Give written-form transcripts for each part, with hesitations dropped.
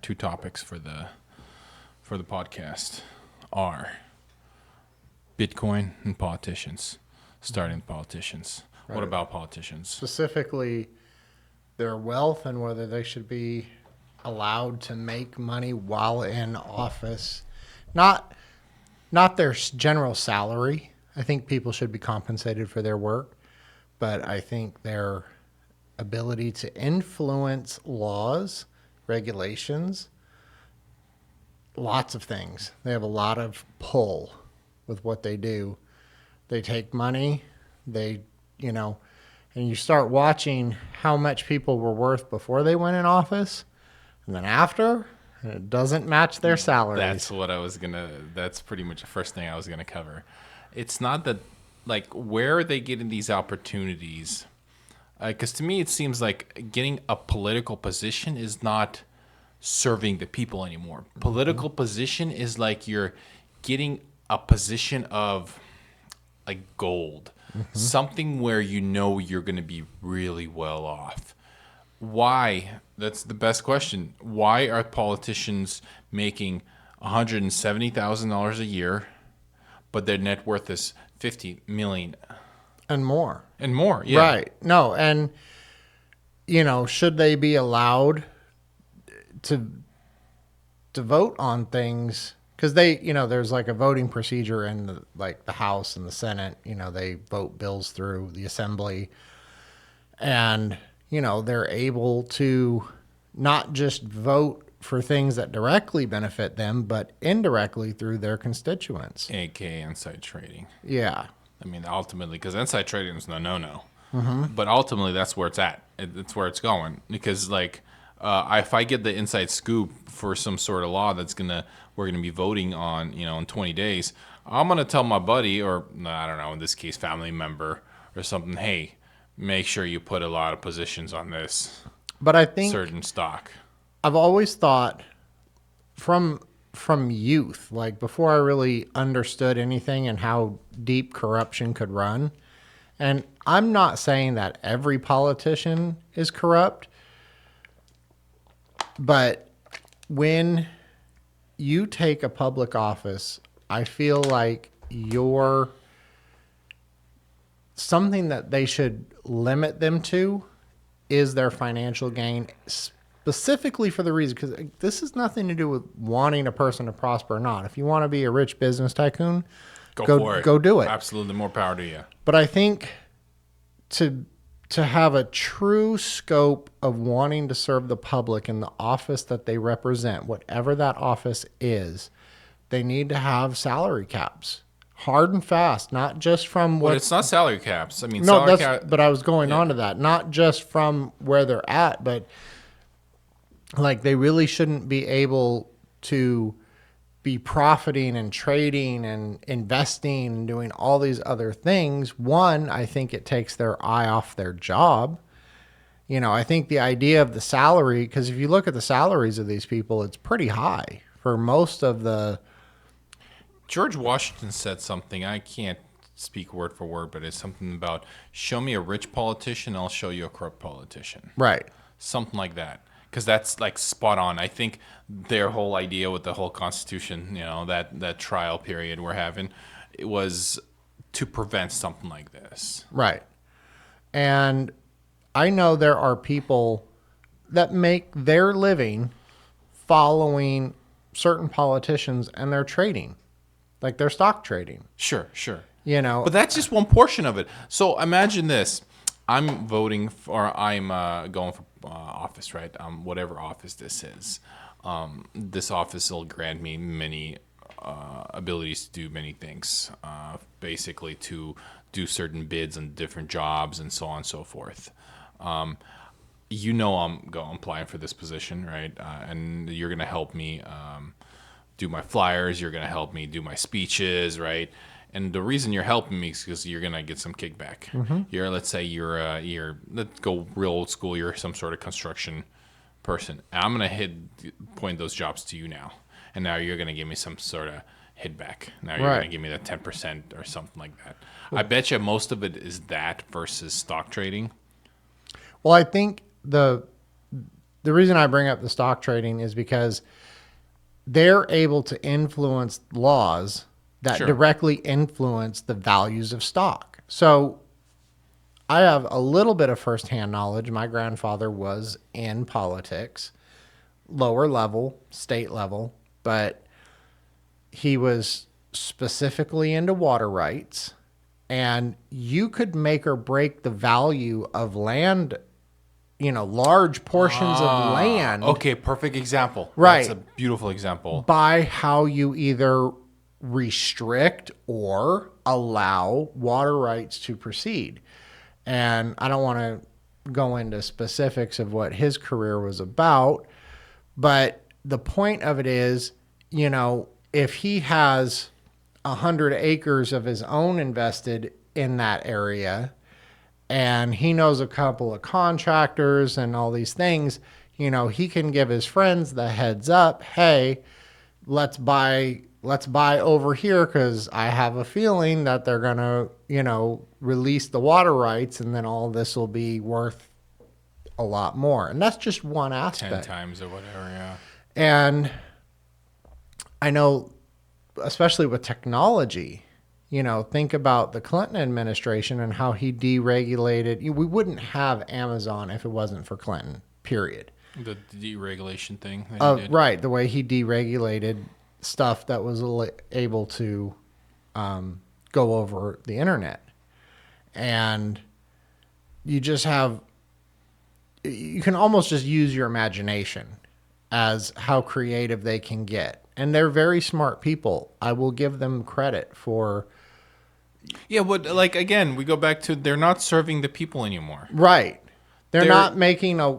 two topics for the podcast are Bitcoin and politicians. Starting with politicians. Right. What about politicians? Specifically, their wealth and whether they should be allowed to make money while in office. Not their general salary. I think people should be compensated for their work, but I think their ability to influence laws, regulations, lots of things. They have a lot of pull with what they do. They take money, and you start watching how much people were worth before they went in office, and then after, and it doesn't match their salaries. That's pretty much the first thing I was gonna cover. It's not that, like, where are they getting these opportunities? Because to me, it seems like getting a political position is not serving the people anymore. Political position is like you're getting a position of like gold, something where you're going to be really well off. Why? That's the best question. Why are politicians making $170,000 a year, but their net worth is $50 million and more? And more, yeah. Right. No, and should they be allowed to vote on things? Because there's like a voting procedure in the House and the Senate. They vote bills through the Assembly, and they're able to not just vote for things that directly benefit them, but indirectly through their constituents. AKA inside trading. Yeah. I mean, ultimately, because inside trading is no. But ultimately, that's where it's at. It's where it's going. Because, like, if I get the inside scoop for some sort of law we're gonna be voting on, in 20 days, I'm gonna tell my buddy, or I don't know, in this case, family member or something, hey, make sure you put a lot of positions on this. But I think certain stock. I've always thought from youth, like before I really understood anything and how deep corruption could run. And I'm not saying that every politician is corrupt, but when you take a public office, I feel like you're something that they should limit them to is their financial gain, specifically for the reason, because this has nothing to do with wanting a person to prosper or not. If you want to be a rich business tycoon, go for it. Go do it. Absolutely, more power to you. But I think to have a true scope of wanting to serve the public in the office that they represent, whatever that office is, they need to have salary caps. Hard and fast, not just from what... But it's not salary caps. I mean, but I was going on to that. Not just from where they're at, but like they really shouldn't be able to be profiting and trading and investing and doing all these other things. One, I think it takes their eye off their job. I think the idea of the salary, because if you look at the salaries of these people, it's pretty high for most of the... George Washington said something, I can't speak word for word, but it's something about, show me a rich politician, I'll show you a corrupt politician. Right. Something like that. Because that's like spot on. I think their whole idea with the whole Constitution, that trial period we're having, it was to prevent something like this. Right. And I know there are people that make their living following certain politicians and they're trading. Like they're stock trading. Sure. But that's just one portion of it. So imagine this. I'm voting for, I'm going for office, right? Whatever office this is. This office will grant me many abilities to do many things, basically to do certain bids on different jobs and so on and so forth. I'm applying for this position, right? And you're going to help me do my flyers. You're going to help me do my speeches, right? And the reason you're helping me is because you're gonna get some kickback. Mm-hmm. Let's say let's go real old school. You're some sort of construction person. And I'm gonna point those jobs to you now, and now you're gonna give me some sort of hit back. Now you're gonna give me that 10% or something like that. I bet you most of it is that versus stock trading. Well, I think the the reason I bring up the stock trading is because they're able to influence laws that Sure. directly influence the values of stock. So I have a little bit of firsthand knowledge. My grandfather was in politics, lower level, state level, but he was specifically into water rights. And you could make or break the value of land, large portions of land. Okay, perfect example. Right. That's a beautiful example. By how you either restrict or allow water rights to proceed. And I don't want to go into specifics of what his career was about, but the point of it is, if he has 100 acres of his own invested in that area and he knows a couple of contractors and all these things, he can give his friends the heads up, hey, let's buy over here because I have a feeling that they're going to, release the water rights and then all this will be worth a lot more. And that's just one 10 aspect. times or whatever, yeah. And I know, especially with technology, think about the Clinton administration and how he deregulated. We wouldn't have Amazon if it wasn't for Clinton, period. The deregulation thing that he did. Right. The way he deregulated stuff that was able to go over the internet. And you can almost just use your imagination as how creative they can get. And they're very smart people. I will give them credit for. Yeah, but again, we go back to they're not serving the people anymore. Right. They're not making a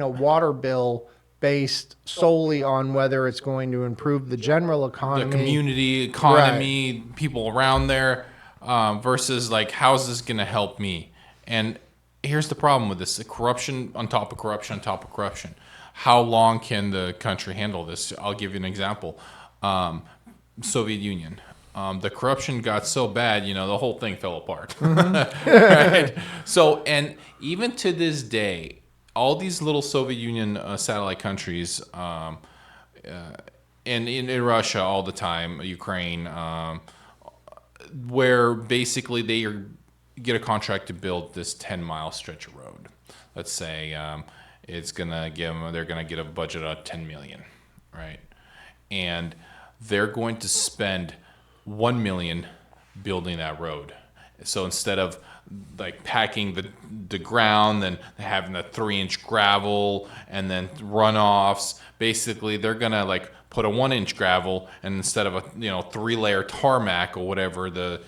water bill based solely on whether it's going to improve the general economy, The community, economy, right. People around there, versus how's this going to help me? And here's the problem with this: corruption on top of corruption on top of corruption. How long can the country handle this? I'll give you an example. Soviet Union. The corruption got so bad, the whole thing fell apart. Mm-hmm. Right? So, and even to this day, all these little Soviet Union satellite countries, and in Russia all the time, Ukraine, where basically they get a contract to build this 10-mile stretch of road. Let's say they're gonna get a budget of $10 million, right? And they're going to spend $1 million building that road. So instead of packing the ground and having a 3-inch gravel and then runoffs, basically they're gonna put a 1-inch gravel, and instead of a 3-layer tarmac or whatever the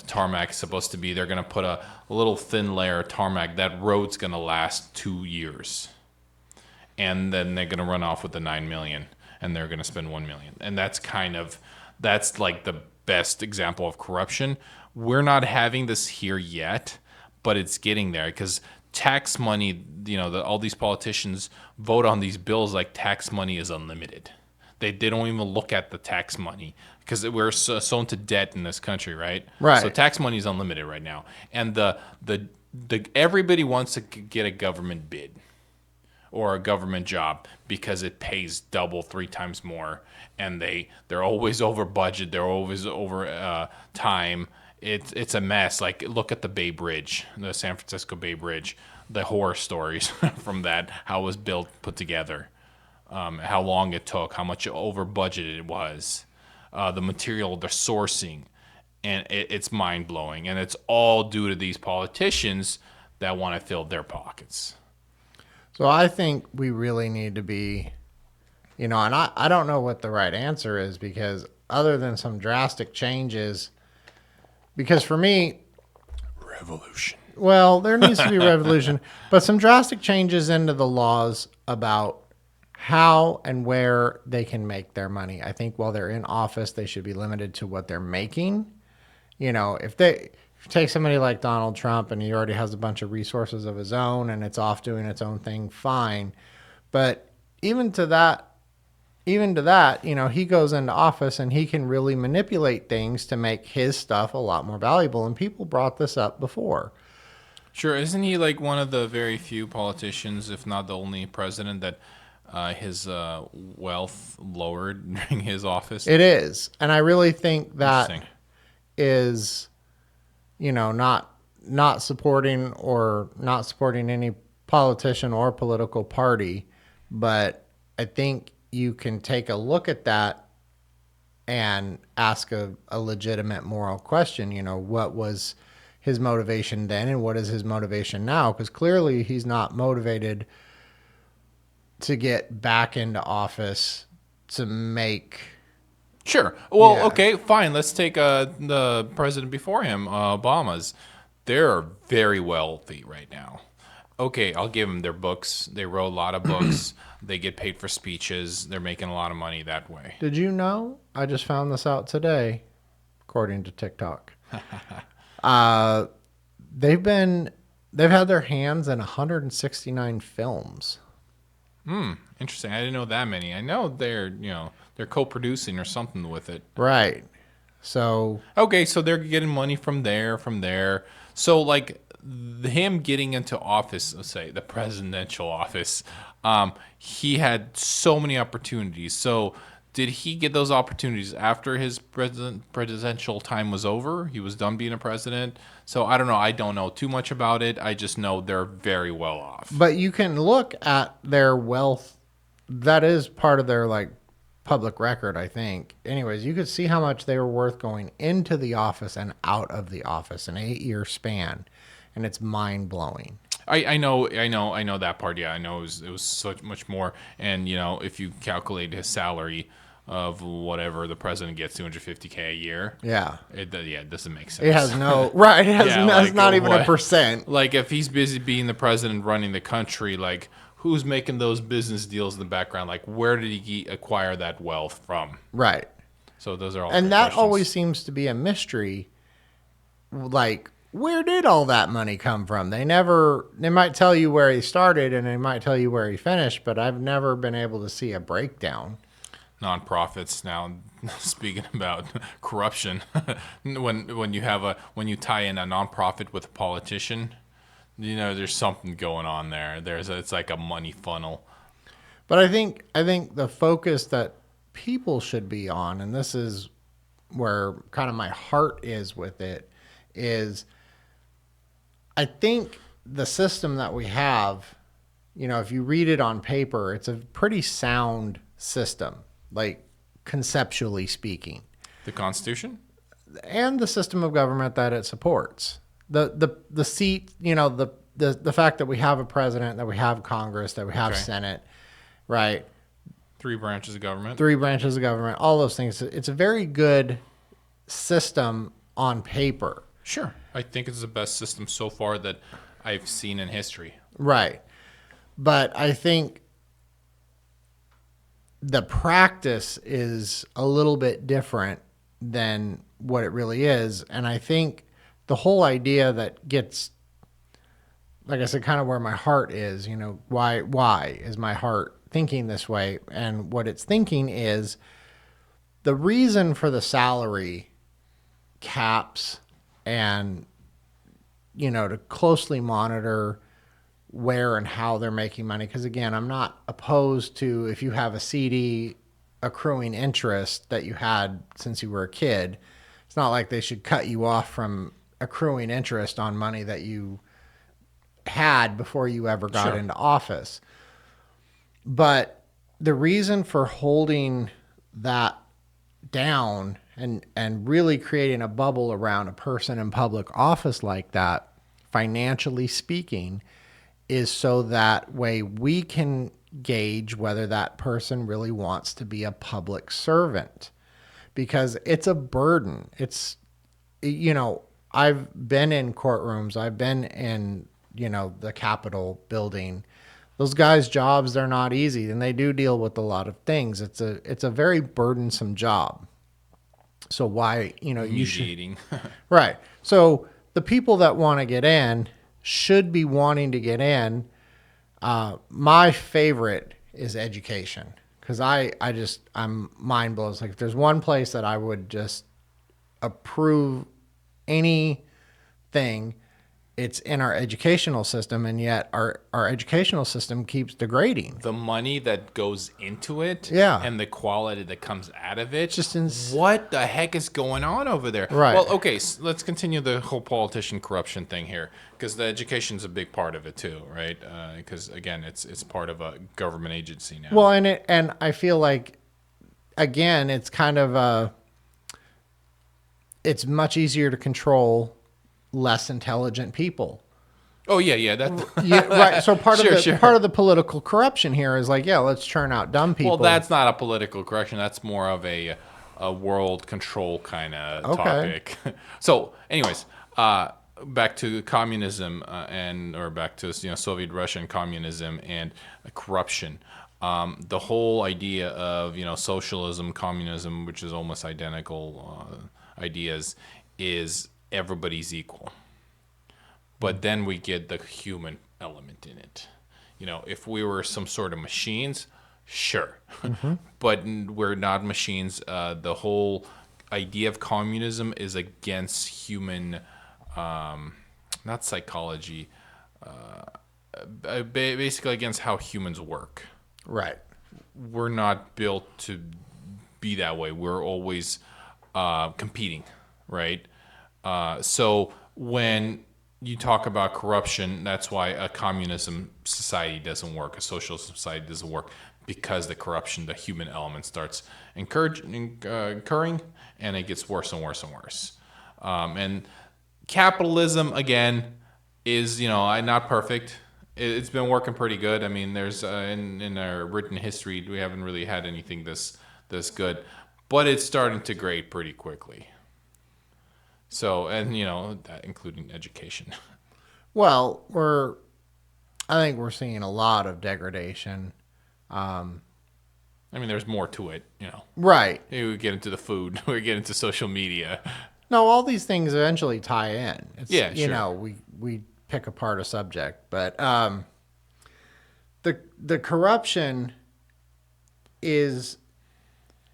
tarmac is supposed to be, they're gonna put a little thin layer of tarmac. That road's gonna last 2 years, and then they're gonna run off with the $9 million, and they're gonna spend $1 million, and that's the best example of corruption. We're not having this here yet, but it's getting there because tax money, all these politicians vote on these bills like tax money is unlimited. They don't even look at the tax money because we're so into debt in this country, right? Right. So tax money is unlimited right now. And the everybody wants to get a government bid or a government job because it pays double, 3 times more, and they're always over budget, they're always over time. It's a mess. Look at the Bay Bridge, the San Francisco Bay Bridge, the horror stories from that, how it was built, put together, how long it took, how much over budgeted it was, the material, the sourcing, and it's mind blowing, and it's all due to these politicians that want to fill their pockets. So I think we really need to be, and I don't know what the right answer is, because other than some drastic changes, because for me, revolution. Well, there needs to be revolution, but some drastic changes into the laws about how and where they can make their money. I think while they're in office, they should be limited to what they're making. If you take somebody like Donald Trump and he already has a bunch of resources of his own and it's off doing its own thing, fine. But even to that, he goes into office and he can really manipulate things to make his stuff a lot more valuable. And people brought this up before. Sure, isn't he like one of the very few politicians, if not the only president, that his wealth lowered during his office? It is. And I really think that Interesting. is, not supporting any politician or political party, but I think you can take a look at that and ask a legitimate moral question. What was his motivation then and what is his motivation now? Because clearly he's not motivated to get back into office to make. Sure. Well, Yeah. okay, fine. Let's take the president before him, Obama's. They're very wealthy right now. Okay, I'll give them their books. They wrote a lot of books. They get paid for speeches. They're making a lot of money that way. Did you know? I just found this out today, according to TikTok. uh, they've had their hands in 169 films. Interesting. I didn't know that many. I know they're co-producing or something with it. Right. So Okay, so they're getting money from there. So like him getting into office, let's say the presidential office, he had so many opportunities. So did he get those opportunities after his presidential time was over? He was done being a president. So I don't know. I don't know too much about it. I just know they're very well off. but you can look at their wealth. That is part of their like public record, I think. Anyways, you could see how much they were worth going into the office and out of the office, an 8-year span, and it's mind blowing. I know that part. Yeah, I know it was so much more. And if you calculate his salary of whatever the president gets, 250K a year. Yeah, It doesn't make sense. it has no right. It has Yeah, no, it's like, not even a what? percent. Like if he's busy being the president running the country, like who's making those business deals in the background? Like where did he acquire that wealth from? Right, So those are all and great that questions. always seems to be a mystery. Like, where did all that money come from? They might tell you where he started and they might tell you where he finished, but I've never been able to see a breakdown. Nonprofits now. Speaking about corruption, when you tie in a nonprofit with a politician, there's something going on there. It's like a money funnel. But I think the focus that people should be on, and this is where kind of my heart is with it, is I think the system that we have, if you read it on paper, it's a pretty sound system, like conceptually speaking, The Constitution. and the system of government that it supports. The seat, the fact that we have a president, that we have Congress, that we have Okay. Senate, right? 3 branches of government. 3 branches of government, all those things. It's a very good system on paper. Sure. I think it's the best system so far that I've seen in history. Right. But I think the practice is a little bit different than what it really is. And I think the whole idea that gets, like I said, kind of where my heart is, why is my heart thinking this way? And what it's thinking is the reason for the salary caps and, to closely monitor where and how they're making money. Because again, I'm not opposed to if you have a CD accruing interest that you had since you were a kid. It's not like they should cut you off from accruing interest on money that you had before you ever got Sure. into office. But the reason for holding that down and really creating a bubble around a person in public office like that, financially speaking, is so that way we can gauge whether that person really wants to be a public servant, because it's a burden. I've been in courtrooms, I've been in, the Capitol building. Those guys' jobs, they're not easy, and they do deal with a lot of things. It's a very burdensome job. So why, you should, Mediating. right. So the people that want to get in should be wanting to get in. My favorite is education, because I'm mind blown. Like if there's one place that I would just approve anything, it's in our educational system, and yet our educational system keeps degrading. The money that goes into it, Yeah. and the quality that comes out of it. Just what the heck is going on over there? Right. Well, okay, so let's continue the whole politician corruption thing here, because the education's a big part of it too, right? Because again, it's part of a government agency now. Well, and I feel like, again, it's kind of it's much easier to control less intelligent people. Oh yeah, that. Yeah, right. So part Sure. part of the political corruption here is like, yeah, let's churn out dumb people. Well, that's not a political correction. That's more of a world control kind of topic. So, anyways, back to communism or back to Soviet Russia and communism and corruption. The whole idea of socialism, communism, which is almost identical ideas, is everybody's equal. But then we get the human element in it. If we were some sort of machines, sure. But we're not machines. The whole idea of communism is against human, not psychology, basically against how humans work. Right. We're not built to be that way. We're always competing, right? So when you talk about corruption, that's why a communism society doesn't work, a socialist society doesn't work, because the corruption, the human element starts occurring, and it gets worse and worse and worse. And capitalism, again, is not perfect. It's been working pretty good. I mean, there's in our written history, we haven't really had anything this good, but it's starting to degrade pretty quickly. So, and that including education. Well, I think we're seeing a lot of degradation. I mean, there's more to it, Right. We get into the food, we get into social media. No, all these things eventually tie in. It's, sure. We pick apart a subject, but the corruption is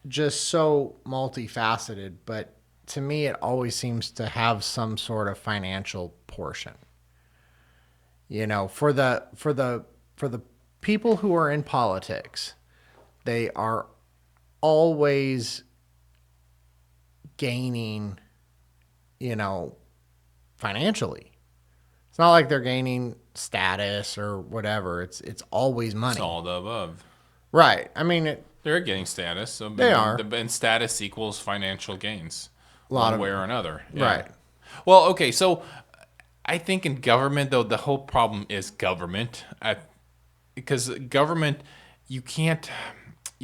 just so multifaceted, but to me it always seems to have some sort of financial portion. For the people who are in politics, they are always gaining, financially. It's not like they're gaining status or whatever. It's always money. It's all the above. Right. I mean, They're getting status. So They are. And status equals financial gains. Lot one of- way or another. Yeah. Right. Well, okay, so I think in government, though, the whole problem is government. Because government, you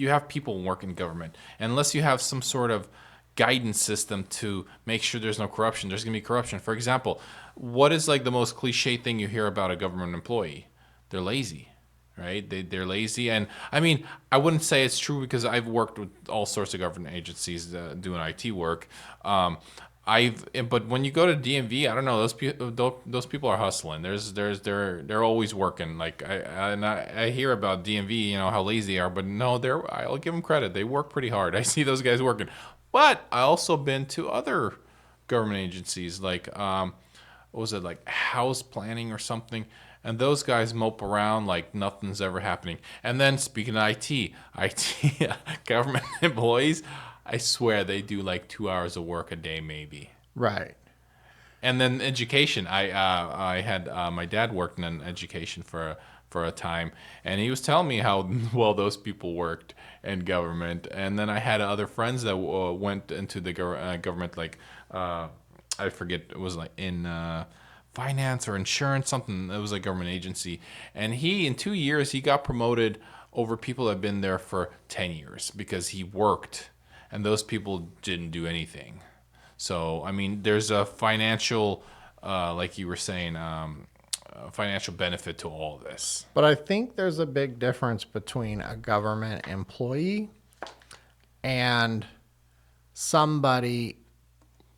have people work in government. Unless you have some sort of guidance system to make sure there's no corruption, there's going to be corruption. For example, what is like the most cliche thing you hear about a government employee? They're lazy, right? They're lazy. And I mean, I wouldn't say it's true because I've worked with all sorts of government agencies doing IT work. But when you go to DMV, I don't know, those people are hustling. They're always working. Like I hear about DMV, how lazy they are, but no, I'll give them credit. They work pretty hard. I see those guys working. But I also been to other government agencies like what was it, like house planning or something, and those guys mope around like nothing's ever happening. And then speaking of IT government employees, I swear they do like 2 hours of work a day, maybe. right. And then education. I had my dad worked in education for a time, and he was telling me how well those people worked in government. And then I had other friends that went into the government, like I forget, it was like in finance or insurance, something. It was a government agency, and in 2 years he got promoted over people that had been there for 10 years because he worked. And those people didn't do anything. So, I mean, there's a financial, like you were saying, financial benefit to all of this. But I think there's a big difference between a government employee and somebody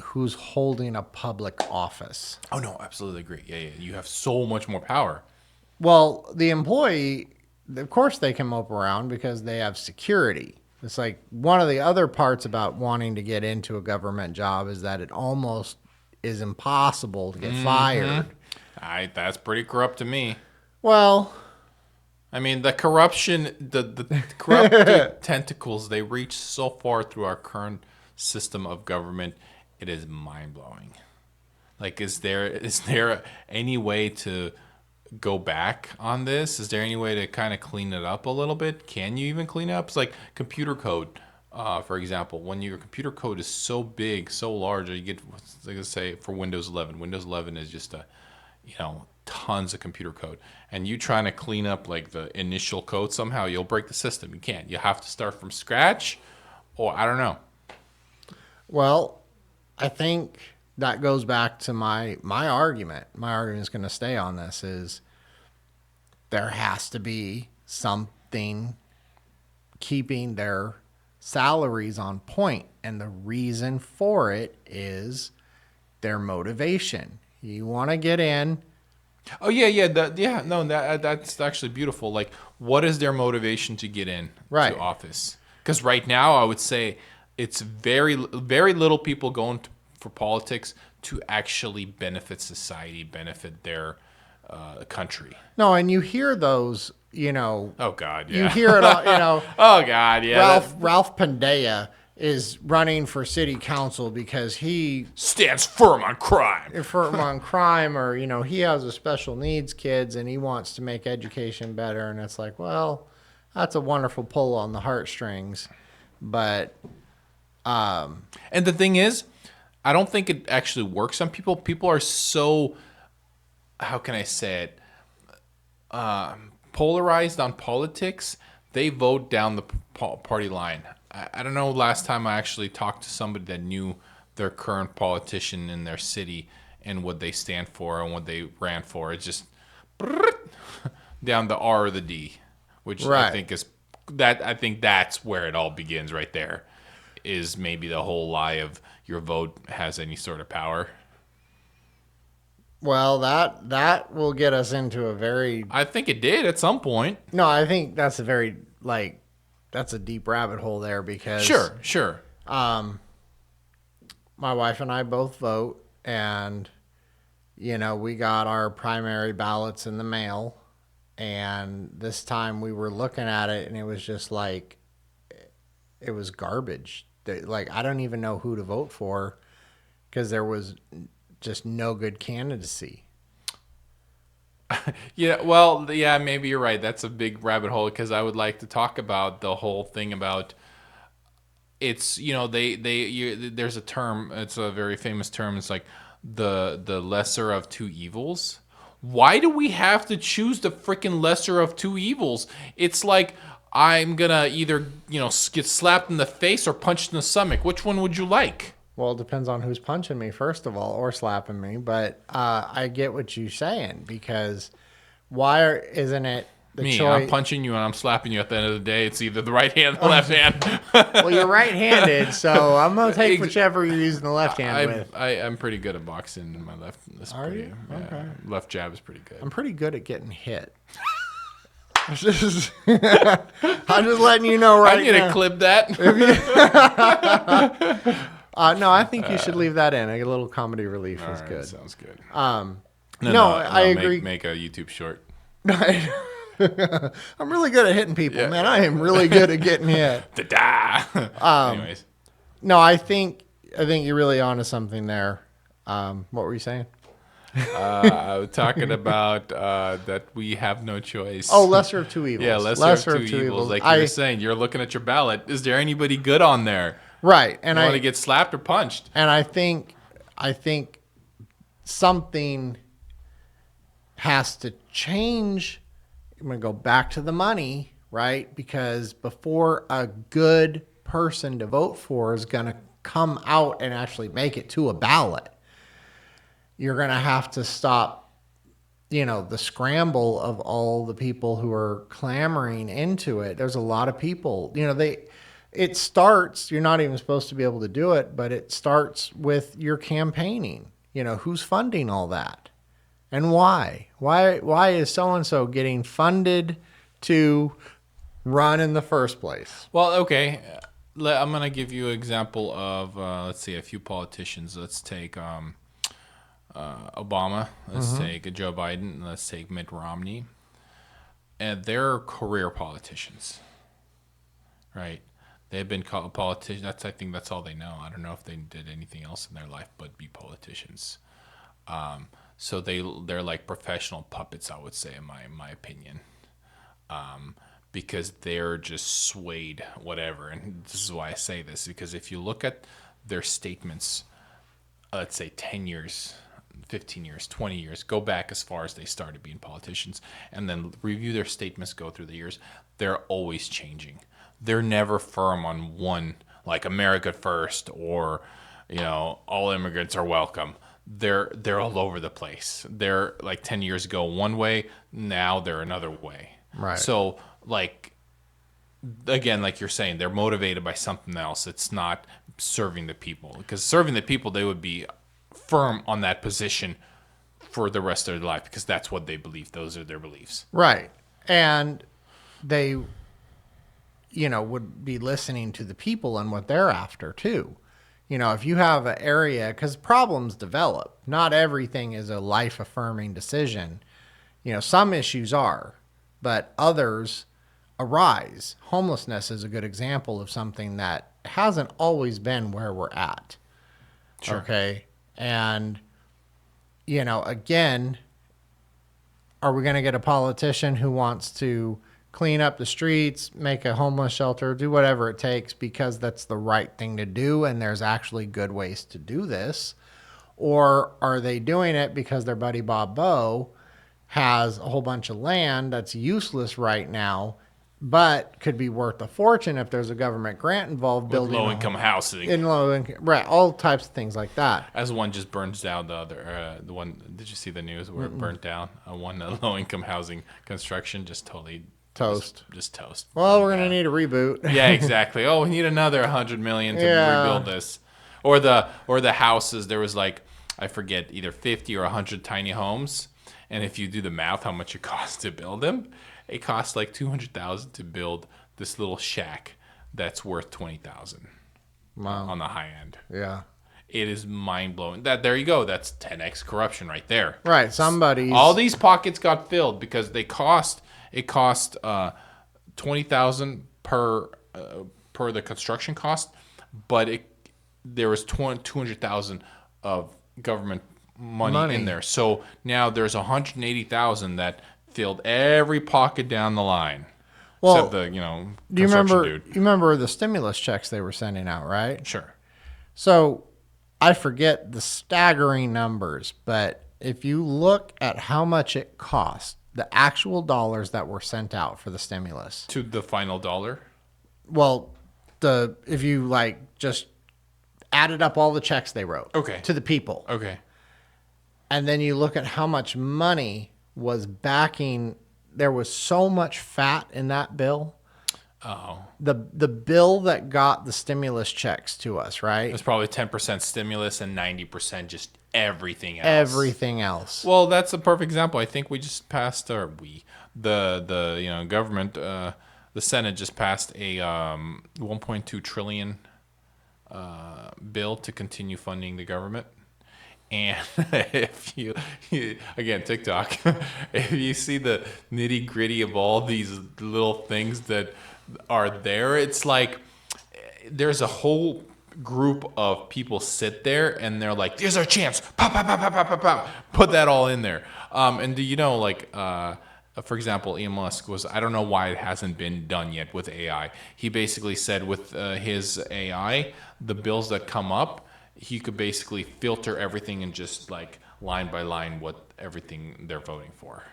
who's holding a public office. Oh, no, absolutely agree. Yeah. You have so much more power. Well, the employee, of course they can mope around because they have security. It's like one of the other parts about wanting to get into a government job is that it almost is impossible to get fired. That's pretty corrupt to me. Well, I mean, the corruption, the corrupt tentacles, they reach so far through our current system of government. It is mind blowing. Like, is there any way to go back on this? Is there any way to kind of clean it up a little bit? Can you even clean it up? It's like computer code, for example. When your computer code is so big, so large, you get, like I say, for Windows 11. Windows 11 is just tons of computer code. And you trying to clean up like the initial code, somehow you'll break the system. You can't. You have to start from scratch, or I don't know. well, I think that goes back to my argument. My argument is going to stay on this is there has to be something keeping their salaries on point. And the reason for it is their motivation. You want to get in. Oh yeah. That's actually beautiful. Like, what is their motivation to get in Right. to office? Because right now, I would say it's very little people going for politics to actually benefit society, benefit their country. No, and you hear those, Oh God, yeah. you hear it all, Oh God, yeah. Ralph Pandea is running for city council because he Stands firm on crime. firm on crime, or he has a special needs kids and he wants to make education better, and it's like, well, that's a wonderful pull on the heartstrings, but And the thing is, I don't think it actually works on people. People are so, how can I say it, polarized on politics. They vote down the party line. I don't know last time I actually talked to somebody that knew their current politician in their city and what they stand for and what they ran for. It's just down the R or the D, which Right. I think that's where it all begins right there, is maybe the whole lie of your vote has any sort of power. well, that will get us into a very I think it did at some point. no, I think that's a very that's a deep rabbit hole there because Sure. my wife and I both vote, and we got our primary ballots in the mail, and this time we were looking at it and it was just like it was garbage. Like, I don't even know who to vote for because there was just no good candidacy. Yeah, well, yeah, maybe you're right. That's a big rabbit hole because I would like to talk about the whole thing about it's there's a term. It's a very famous term. It's like the lesser of two evils. Why do we have to choose the freaking lesser of two evils? It's like I'm gonna either get slapped in the face or punched in the stomach. Which one would you like? Well, it depends on who's punching me, first of all, or slapping me. But I get what you're saying, because isn't it the Me, choice? I'm punching you and I'm slapping you at the end of the day. It's either the right hand or the left hand. Well, you're right-handed, so I'm going to take whichever you're using the left hand with. I'm pretty good at boxing. My left is Are pretty, you? yeah, Okay. left jab is pretty good. I'm pretty good at getting hit. I'm just letting you know right I need to now. clip that. No, I think you should leave that in. A little comedy relief is Alright, good. sounds good. No, I agree. Make a YouTube short. I'm really good at hitting people, man. I am really good at getting hit. Da-da. Anyways, No, I think you're really onto something there. What were you saying? I was talking about that we have no choice. Oh, lesser of two evils. Yeah, lesser of two evils. Like you were saying, you're looking at your ballot. Is there anybody good on there? Right, and You want to get slapped or punched? and I think something has to change. I'm going to go back to the money, right? Because before a good person to vote for is going to come out and actually make it to a ballot, you're going to have to stop, the scramble of all the people who are clamoring into it. There's a lot of people, it starts, you're not even supposed to be able to do it, but it starts with your campaigning. Who's funding all that? And why? Why is so-and-so getting funded to run in the first place? Well, okay. I'm going to give you an example of, let's see, a few politicians. Let's take Obama. Let's take Joe Biden. Let's take Mitt Romney. And they're career politicians, right? They've been called politicians. I think that's all they know. I don't know if they did anything else in their life but be politicians. So they're like professional puppets, I would say, in my opinion, because they're just swayed, whatever. And this is why I say this, because if you look at their statements, let's say 10 years, 15 years, 20 years, go back as far as they started being politicians, and then review their statements, go through the years, they're always changing. They're never firm on one, like America first, or all immigrants are welcome. They're all over the place. They're like 10 years ago one way, now they're another way. Right. So like, again, like you're saying, they're motivated by something else. It's not serving the people, because serving the people, they would be firm on that position for the rest of their life, because that's what they believe. Those are their beliefs. Right. And they, would be listening to the people and what they're after too. If you have an area, because problems develop, not everything is a life affirming decision. Some issues are, but others arise. Homelessness is a good example of something that hasn't always been where we're at. Sure. Okay. And, again, are we going to get a politician who wants to clean up the streets, make a homeless shelter, do whatever it takes because that's the right thing to do and there's actually good ways to do this? Or are they doing it because their buddy Bob Bowe has a whole bunch of land that's useless right now, but could be worth a fortune if there's a government grant involved, building low-income housing, in low-income, right? All types of things like that. As one just burns down the other, the one. Did you see the news where it burnt down? One low-income housing construction just totally toast. Just toast. Well, we're gonna need a reboot. Yeah, exactly. Oh, we need another $100 million to rebuild this, or the houses. There was like, I forget, either 50 or 100 tiny homes, and if you do the math, how much it costs to build them. It costs like $200,000 to build this little shack that's worth $20,000 on the high end. Yeah, it is mind blowing. There you go. That's 10x corruption right there. Right. All these pockets got filled because it cost $20,000 per the construction cost, but there was $200,000 of government money in there. So now there's $180,000 that filled every pocket down the line. Well, except the do you remember the stimulus checks they were sending out, right? Sure. So I forget the staggering numbers, but if you look at how much it cost, the actual dollars that were sent out for the stimulus to the final dollar. Well, if you just added up all the checks they wrote, to the people, and then you look at how much money was backing. There was so much fat in that bill. Oh. The bill that got the stimulus checks to us, right? It was probably 10% stimulus and 90% just everything else. Everything else. Well, that's a perfect example. I think we just passed, the government, the Senate just passed a 1.2 trillion bill to continue funding the government. And if you again, TikTok, if you see the nitty gritty of all these little things that are there, it's like there's a whole group of people sit there and they're like, "There's our chance, pop, pop, pop, pop, pop, pop, pop. Put that all in there." And do you know, for example, Elon Musk I don't know why it hasn't been done yet with AI. He basically said with his AI, the bills that come up, he could basically filter everything and just line by line what everything they're voting for.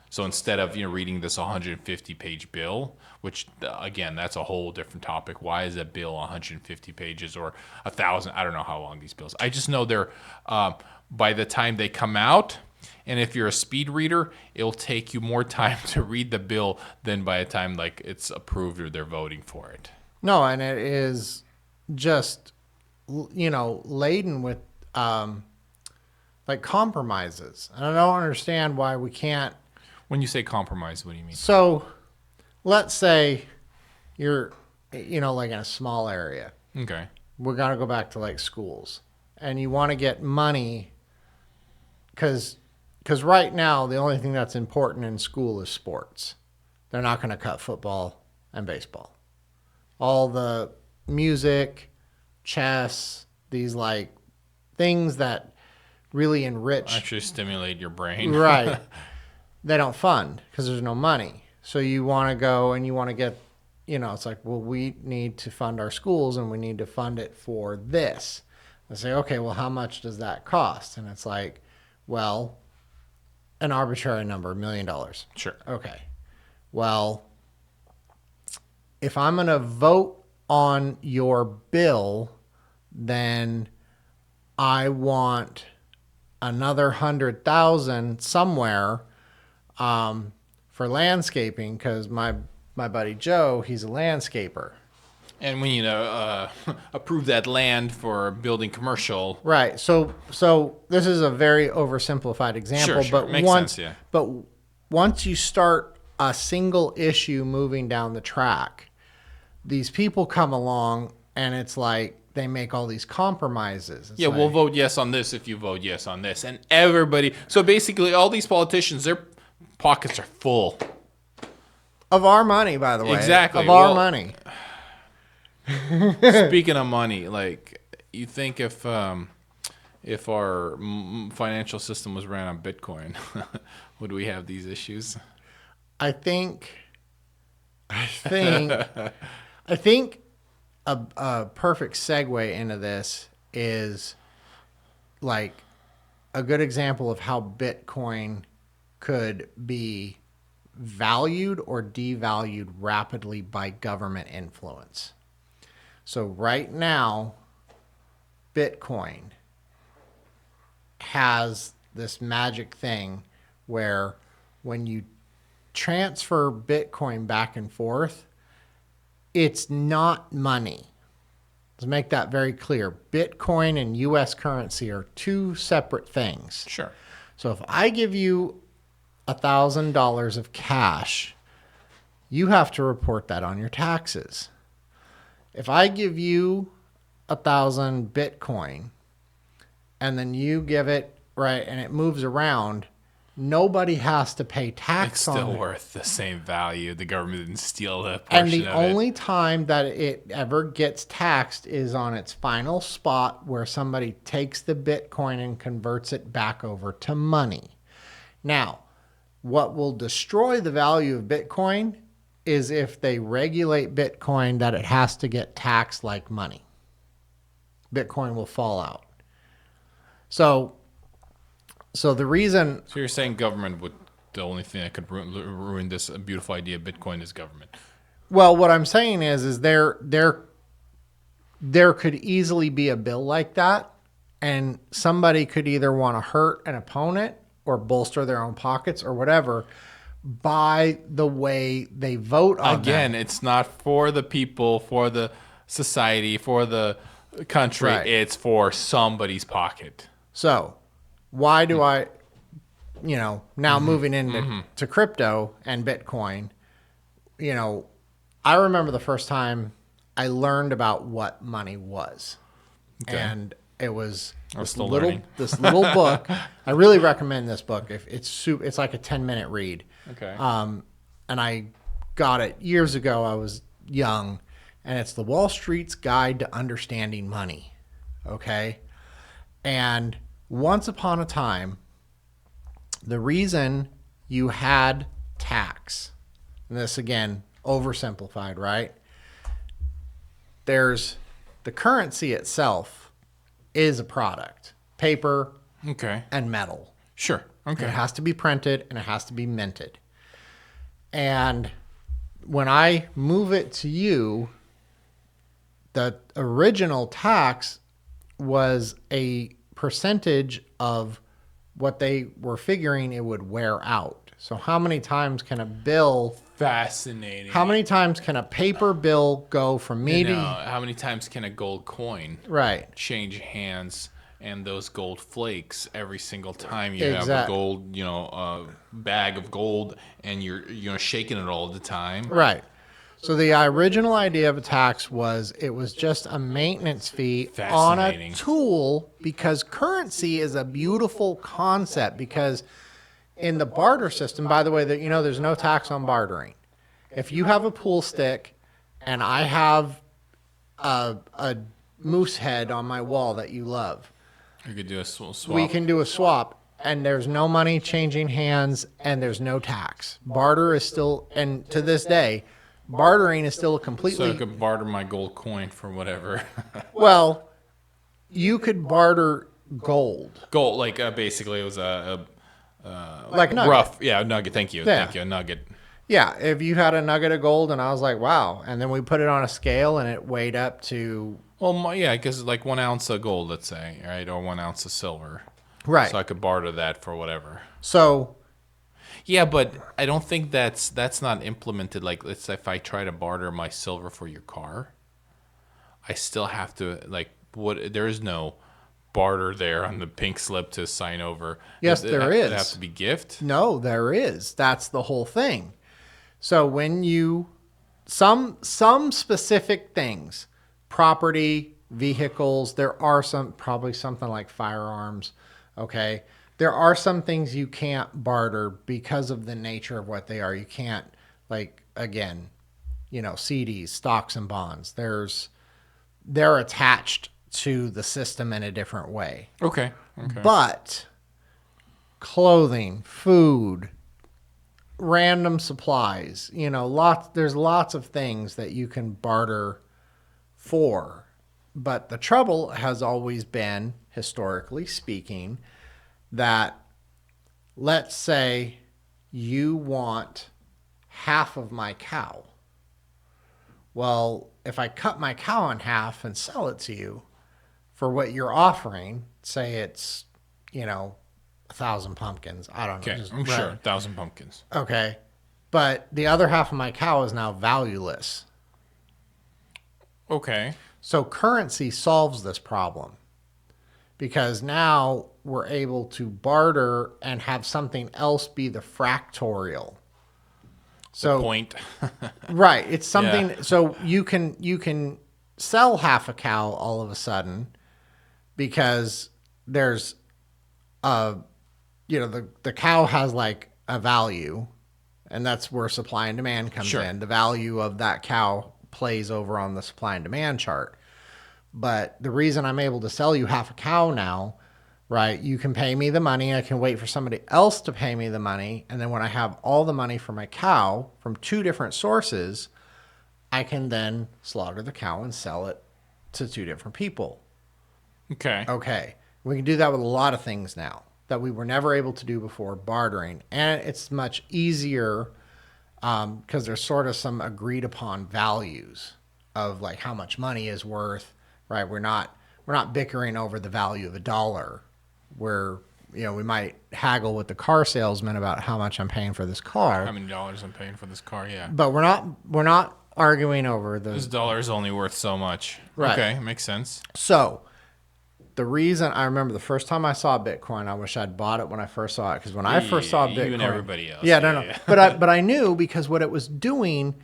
So instead of reading this 150-page bill, which again, that's a whole different topic. Why is a bill 150 pages or 1,000? I don't know how long these bills. I just know they're by the time they come out, and if you're a speed reader, it'll take you more time to read the bill than by the time it's approved or they're voting for it. No, and it is just laden with compromises. And I don't understand why we can't. When you say compromise, what do you mean? So let's say you're in a small area. Okay. We're going to go back to schools, and you want to get money because right now the only thing that's important in school is sports. They're not going to cut football and baseball. All the music, chess, these like things that really enrich, Actually stimulate your brain. right? They don't fund because there's no money. So you want to go and you want to get, it's like, well, we need to fund our schools and we need to fund it for this. I say, okay, well, how much does that cost? And it's like, well, an arbitrary number, $1 million. Sure. Okay. Well, if I'm going to vote on your bill, then I want another 100,000 somewhere for landscaping because my buddy Joe, he's a landscaper. And we need to approve that land for building commercial. Right. So this is a very oversimplified example, Sure. but Makes sense, yeah. But once you start a single issue moving down the track, these people come along and it's like they make all these compromises. It's We'll vote yes on this if you vote yes on this. And everybody, so basically all these politicians, their pockets are full. Of our money, by the way. Exactly. Of our money. Speaking of money, like you think if our financial system was ran on Bitcoin, would we have these issues? I think a perfect segue into this is like a good example of how Bitcoin could be valued or devalued rapidly by government influence. So right now, Bitcoin has this magic thing where when you transfer Bitcoin back and forth, it's not money. Let's make that very clear. Bitcoin and U.S. currency are two separate things. Sure. So if I give you $1,000 of cash, you have to report that on your taxes. If I give you 1,000 Bitcoin and then you give it, right, and it moves around, nobody has to pay tax on it. It's still worth the same value. The government didn't steal the portion And the of only time that it ever gets taxed is on its final spot where somebody takes the Bitcoin and converts it back over to money. Now, what will destroy the value of Bitcoin is if they regulate Bitcoin that it has to get taxed like money. Bitcoin will fall out. So the reason... So you're saying government would... The only thing that could ruin this beautiful idea of Bitcoin is government. Well, what I'm saying is there could easily be a bill like that, and somebody could either want to hurt an opponent or bolster their own pockets or whatever by the way they vote on Again, that. it's not for the people, for the society, for the country. Right. It's for somebody's pocket. So why do I, now moving into to crypto and Bitcoin, I remember the first time I learned about what money was. Okay. And it was this still little learning. this little book. I really recommend this book. If it's like a 10-minute read. Okay. And I got it years ago. I was young, and it's the Wall Street's Guide to Understanding Money. Okay. And once upon a time, the reason you had tax, and this again, oversimplified, right? There's the currency itself is a product, paper Okay. and metal. Sure. Okay. It has to be printed and it has to be minted. And when I move it to you, the original tax was a percentage of what they were figuring it would wear out. So how many times can a bill... Fascinating. How many times can a paper bill go from me to... How many times can a gold coin Right. change hands and those gold flakes every single time you have a Exact- gold, bag of gold and you're shaking it all the time? Right. So the original idea of a tax was it was just a maintenance fee on a Fascinating. tool, because currency is a beautiful concept, because in the barter system, by the way, that there's no tax on bartering. If you have a pool stick and I have a moose head on my wall that you love, You could do a swap. we can do a swap, and there's no money changing hands, and there's no tax. Barter is still, and to this day, bartering is still a So I completely, could barter my gold coin for whatever. well, you could barter gold. Gold, like basically it was a Like a nugget. rough, a nugget. Thank you, Yeah. thank you, a nugget. Yeah, if you had a nugget of gold and I was like, wow, and then we put it on a scale and it weighed up to, Well, yeah, because like 1 ounce of gold, let's say, right, or 1 ounce of silver. right. So I could barter that for whatever. So, Yeah, but I don't think that's not implemented. Like, let's say if I try to barter my silver for your car, I still have to there is no barter there on the pink slip to sign over. Yes, there It is. have to be gift. no, there is. That's the whole thing. So when you, some specific things, property, vehicles, there are some, probably something like firearms, okay? There are some things you can't barter because of the nature of what they are. You can't, like, again, CDs, stocks and bonds. They're attached to the system in a different way. Okay. But clothing, food, random supplies, there's lots of things that you can barter for. But the trouble has always been, historically speaking, that let's say you want half of my cow. Well, if I cut my cow in half and sell it to you for what you're offering, say it's, 1,000 pumpkins. I don't know. Okay, just I'm sure. random. 1,000 pumpkins. Okay. But the other half of my cow is now valueless. Okay. So currency solves this problem, because now we're able to barter and have something else be the fractorial. So Point. right, it's something. Yeah. So you can sell half a cow all of a sudden, because there's the cow has like a value, and that's where supply and demand comes Sure. in. The value of that cow plays over on the supply and demand chart. But the reason I'm able to sell you half a cow now, right? You can pay me the money. I can wait for somebody else to pay me the money. And then when I have all the money for my cow from 2 different sources, I can then slaughter the cow and sell it to 2 different people. Okay. Okay. We can do that with a lot of things now that we were never able to do before, bartering. And it's much easier because there's sort of some agreed upon values of like how much money is worth, right? We're not bickering over the value of a dollar, where we might haggle with the car salesman about how much I'm paying for this car. How many dollars I'm paying for this car? Yeah. But we're not arguing over This the. dollar is only worth so much. Right. Okay, makes sense. So the reason I remember the first time I saw Bitcoin, I wish I'd bought it when I first saw it, because when I first saw Bitcoin, you and everybody else. yeah, no, but I knew, because what it was doing.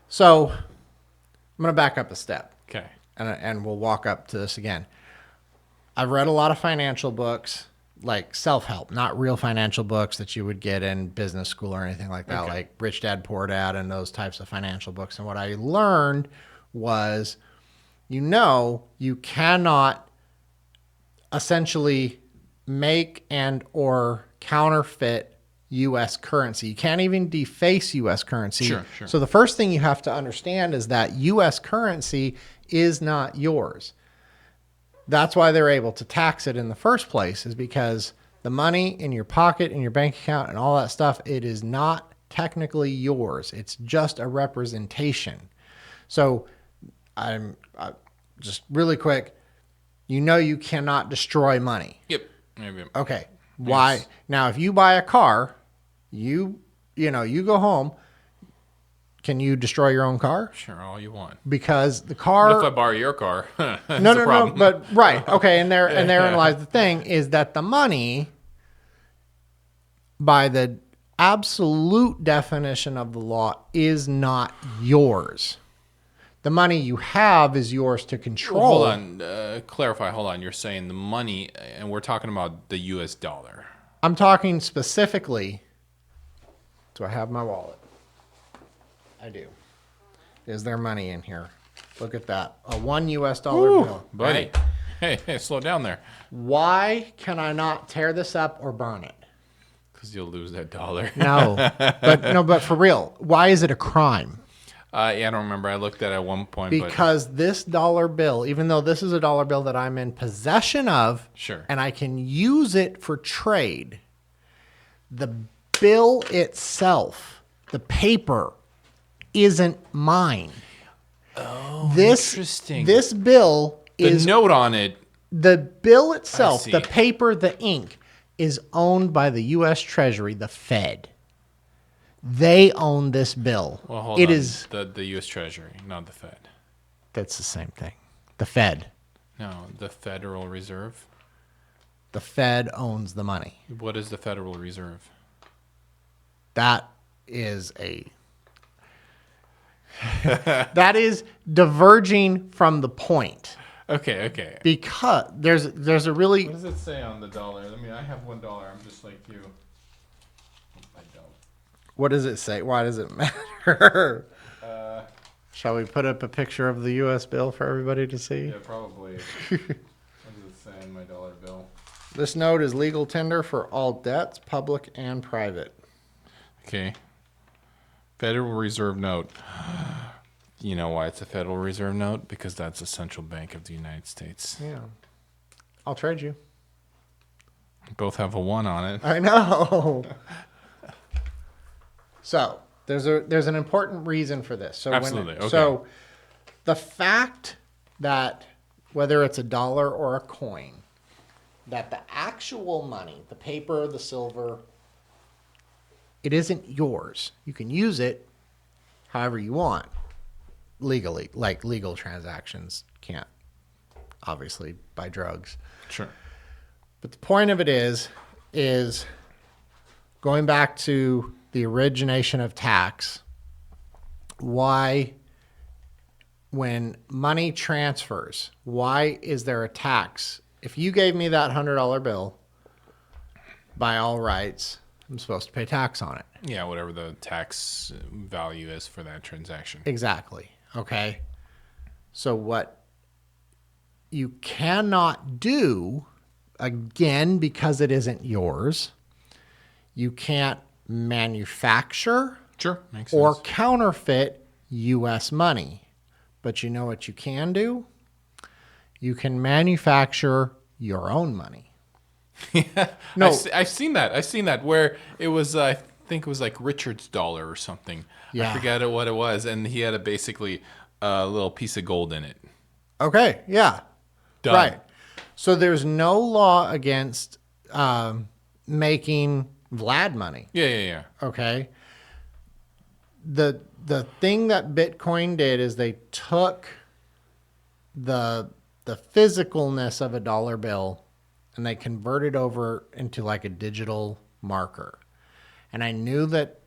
So I'm gonna back up a step, Okay. and we'll walk up to this again. I've read a lot of financial books, like self-help, not real financial books that you would get in business school or anything like that, Okay. like Rich Dad Poor Dad and those types of financial books. And what I learned was, you cannot essentially make and or counterfeit U.S. currency. You can't even deface U.S. currency. Sure. So the first thing you have to understand is that U.S. currency is not yours. That's why they're able to tax it in the first place, is because the money in your pocket, in your bank account, and all that stuff, it is not technically yours. It's just a representation. So I'm just really quick, you cannot destroy money. Yep. Maybe. Okay. Why? Yes. Now, if you buy a car, you go home, can you destroy your own car? Sure, all you want. Because the If I car. borrow your car, that's No, a problem. but right. Okay. And therein lies the thing, is that the money, by the absolute definition of the law is not yours. The money you have is yours to control. Hold on. Clarify. Hold on. You're saying the money, and we're talking about the U.S. dollar. I'm talking specifically. Do I have my wallet? I do. Is there money in here? Look at that. A $1 US bill. Buddy. Right? Hey, slow down there. Why can I not tear this up or burn it? Because you'll lose that dollar. But for real, why is it a crime? Yeah, I don't remember. I looked at it at one point. Because this dollar bill, even though this is a dollar bill that I'm in possession of, Sure, and I can use it for trade, the bill itself, the paper, isn't mine. Oh, interesting. This bill is the note on it. the bill itself, see. the paper, the ink, is owned by the U.S. Treasury, the Fed. They own this bill. Well, hold It on. is. The U.S. Treasury, not the Fed. That's the same thing. The Fed. No, the Federal Reserve. The Fed owns the money. What is the Federal Reserve? That is that is diverging from the point. Okay. Because there's a really. What does it say on the dollar? I have $1. I'm just like you. I don't. What does it say? Why does it matter? Shall we put up a picture of the U.S. bill for everybody to see? Yeah, probably. What does it say in my dollar bill? This note is legal tender for all debts, public and private. Okay. Federal Reserve note. You know why it's a Federal Reserve note? Because that's the central bank of the United States. Yeah. I'll trade you. Both have a 1 on it. I know. So there's an important reason for this. So Absolutely. Okay. So the fact that whether it's a dollar or a coin, that the actual money, the paper, the silver, it isn't yours. You can use it however you want legally, like legal transactions can't obviously buy drugs. Sure. But the point of it is going back to the origination of tax, why, when money transfers, why is there a tax? If you gave me that $100 bill, by all rights, I'm supposed to pay tax on it. Yeah, whatever the tax value is for that transaction. Exactly. Okay. So what you cannot do, again, because it isn't yours, you can't manufacture Sure, makes sense. or counterfeit U.S. money. But you know what you can do? You can manufacture your own money. Yeah, No. I've seen that. I've seen that where it was. I think it was like Richard's dollar or something. Yeah. I forget what it was, and he had basically a little piece of gold in it. Okay, yeah. Done. Right. So there's no law against making Vlad money. Yeah. Okay. The thing that Bitcoin did is they took the physicalness of a dollar bill and they converted over into like a digital marker. And I knew that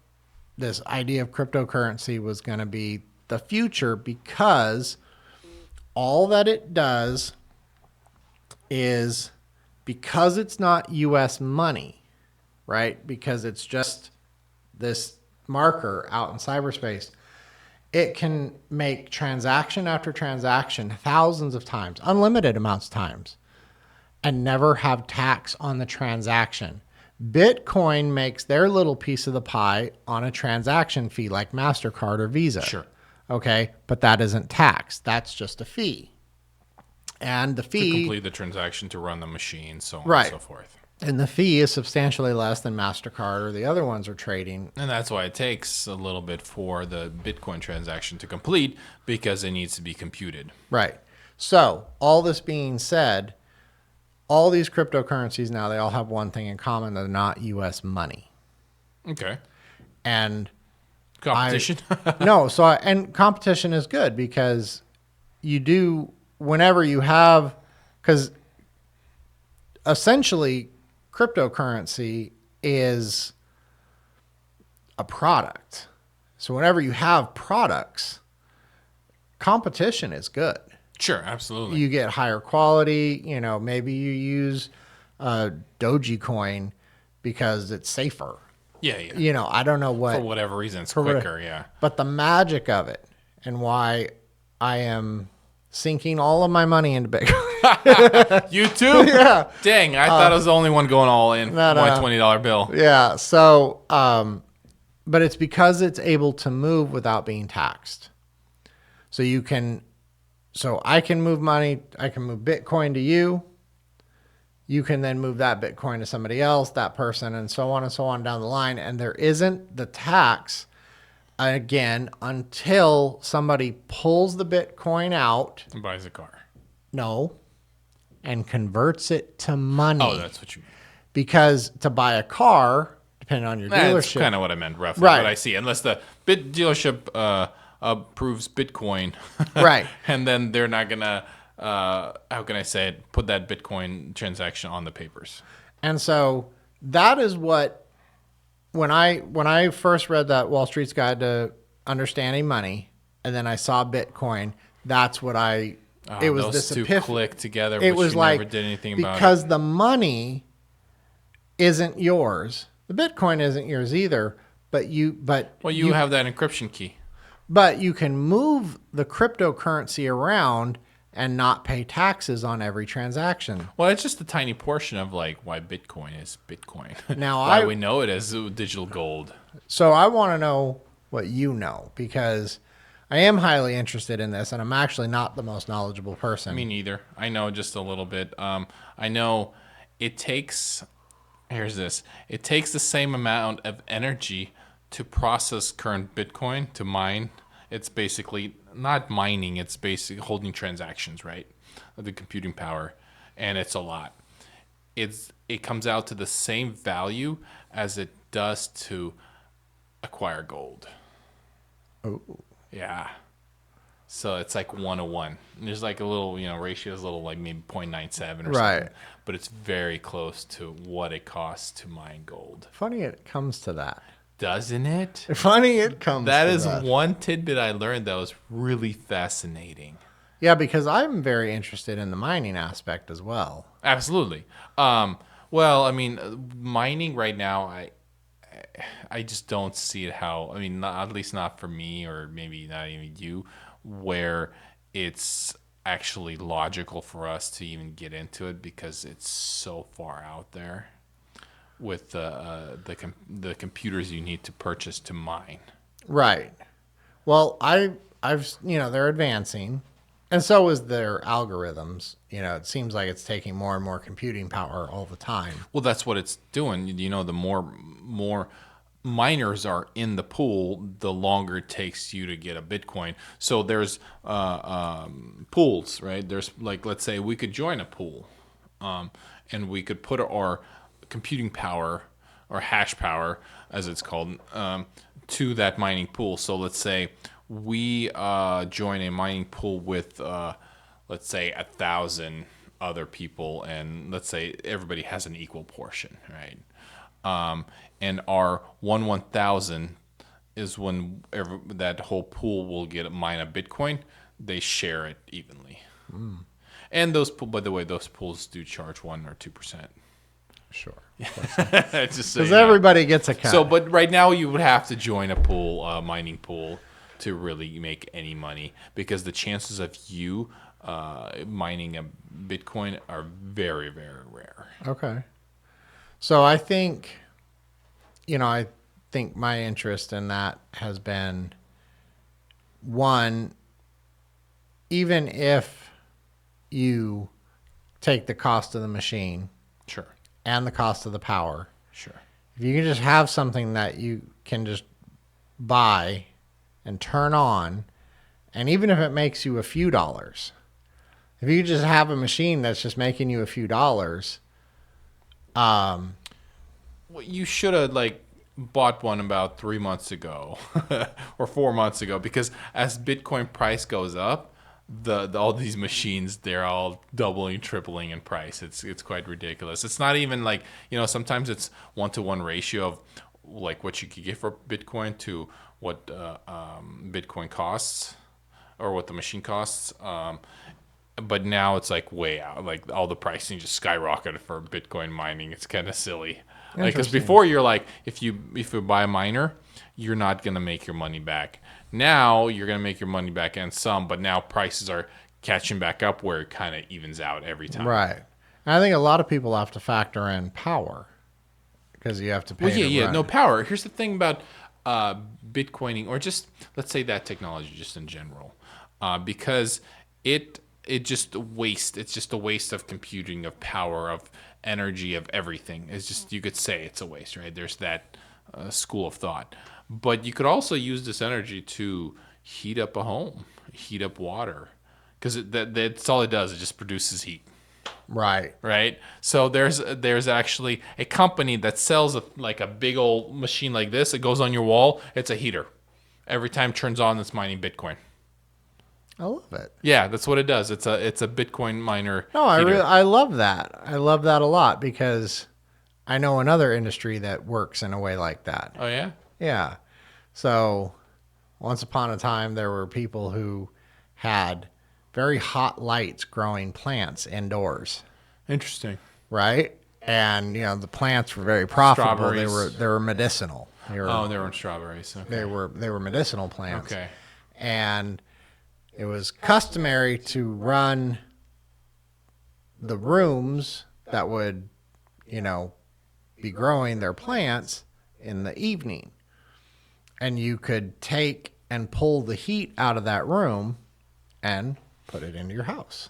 this idea of cryptocurrency was going to be the future because all that it does is, because it's not US money, right? Because it's just this marker out in cyberspace, it can make transaction after transaction thousands of times, unlimited amounts of times, and never have tax on the transaction. Bitcoin makes their little piece of the pie on a transaction fee like MasterCard or Visa. Sure. Okay, but that isn't tax. That's just a fee. And the To fee, complete the transaction, to run the machine, so on Right. and so forth. and the fee is substantially less than MasterCard or the other ones are trading. And that's why it takes a little bit for the Bitcoin transaction to complete, because it needs to be computed. Right. So, all this being said, all these cryptocurrencies now, they all have one thing in common. They're not U.S. money. Okay. And Competition. and competition is good because you do, whenever you have, because essentially cryptocurrency is a product. So whenever you have products, competition is good. Sure, absolutely. You get higher quality. Maybe you use Dogecoin because it's safer. Yeah. I don't know what. For whatever reason, it's quicker, yeah. But the magic of it and why I am sinking all of my money into Bitcoin. You too? Yeah. Dang, I thought I was the only one going all in for my $20 bill. Yeah. So, but it's because it's able to move without being taxed. So I can move money. I can move Bitcoin to you. You can then move that Bitcoin to somebody else, that person, and so on down the line. And there isn't the tax, again, until somebody pulls the Bitcoin out. And buys a car. No. And converts it to money. Oh, that's what you mean. Because to buy a car, depending on your dealership. That's kind of what I meant, roughly. Right. But I see. Unless the dealership approves Bitcoin. Right. And then they're not going to, how can I say it, put that Bitcoin transaction on the papers. And so that is what, when I first read that Wall Street's Guide to Understanding Money, and then I saw Bitcoin, that's what it was those this two epiphany. click together, It but was you like, never did anything about because it. the money isn't yours. The Bitcoin isn't yours either, but you have that encryption key. But you can move the cryptocurrency around and not pay taxes on every transaction. Well, it's just a tiny portion of why Bitcoin is Bitcoin. Now why we know it as digital gold. So I want to know what you know, because I am highly interested in this, and I'm actually not the most knowledgeable person. Me neither. I know just a little bit. I know it takes. Here's this. It takes the same amount of energy to process current Bitcoin, to mine. It's basically not mining. It's basically holding transactions, right? The computing power, and it's a lot. It comes out to the same value as it does to acquire gold. Oh. Yeah. So it's like 1:1. There's like a little, ratio is a little like maybe 0.97 or Right. something. But it's very close to what it costs to mine gold. Funny it comes to that. Doesn't it? Funny it comes That to is that. one tidbit I learned that was really fascinating. Yeah, because I'm very interested in the mining aspect as well. Absolutely. Well, I mean, mining right now, I just don't see it how, at least not for me, or maybe not even you, where it's actually logical for us to even get into it, because it's so far out there with the computers you need to purchase to mine. Right. Well, I've they're advancing, and so is their algorithms. It seems like it's taking more and more computing power all the time. Well, that's what it's doing. The more miners are in the pool, the longer it takes you to get a Bitcoin. So there's pools, right? There's let's say we could join a pool, and we could put our computing power, or hash power as it's called, to that mining pool. So let's say we join a mining pool with let's say 1,000 other people, and let's say everybody has an equal portion, right? And our 1/1000 is when that whole pool will mine a Bitcoin. They share it evenly. And by the way, those pools do charge 1 or 2%. Sure. Just Because everybody gets a cut. So, but right now you would have to join a pool, mining pool, to really make any money, because the chances of you mining a Bitcoin are very, very rare. Okay. So I think, I think my interest in that has been, one, even if you take the cost of the machine Sure. and the cost of the power, Sure. if you can just have something that you can just buy and turn on, and even if it makes you a few dollars, if you just have a machine that's just making you a few dollars, Well, you should have bought one about 3 months ago or 4 months ago, because as Bitcoin price goes up, all these machines, they're all doubling, tripling in price. It's quite ridiculous. It's not even sometimes it's 1-to-1 ratio of like what you could get for Bitcoin to what Bitcoin costs or what the machine costs. But now it's like way out. Like all the pricing just skyrocketed for Bitcoin mining. It's kind of silly. Like because Interesting. before you're like if you buy a miner, you're not gonna make your money back. Now you're gonna make your money back and some, but now prices are catching back up where it kind of evens out every time. Right. And I think a lot of people have to factor in power because you have to pay Well, yeah, to yeah, run. no power. Here's the thing about Bitcoining, or just let's say that technology, just in general, because it just waste. It's just a waste of computing, of power, of energy, of everything. It's just you could say it's a waste, right? There's that school of thought, but you could also use this energy to heat up a home, heat up water, because that's all it does. It just produces heat. Right. Right. So there's actually a company that sells like a big old machine like this. It goes on your wall. It's a heater. Every time it turns on, it's mining Bitcoin. I love it. Yeah, that's what it does. It's a Bitcoin miner No, heater. I love that. I love that a lot because I know another industry that works in a way like that. Oh yeah. Yeah. So once upon a time, there were people who had very hot lights growing plants indoors, Interesting. right? And the plants were very profitable. Strawberries. They were medicinal. Oh, they're on strawberries. Okay. They were medicinal plants. Okay. And it was customary to run the rooms that would, be growing their plants in the evening. And you could take and pull the heat out of that room and put it into your house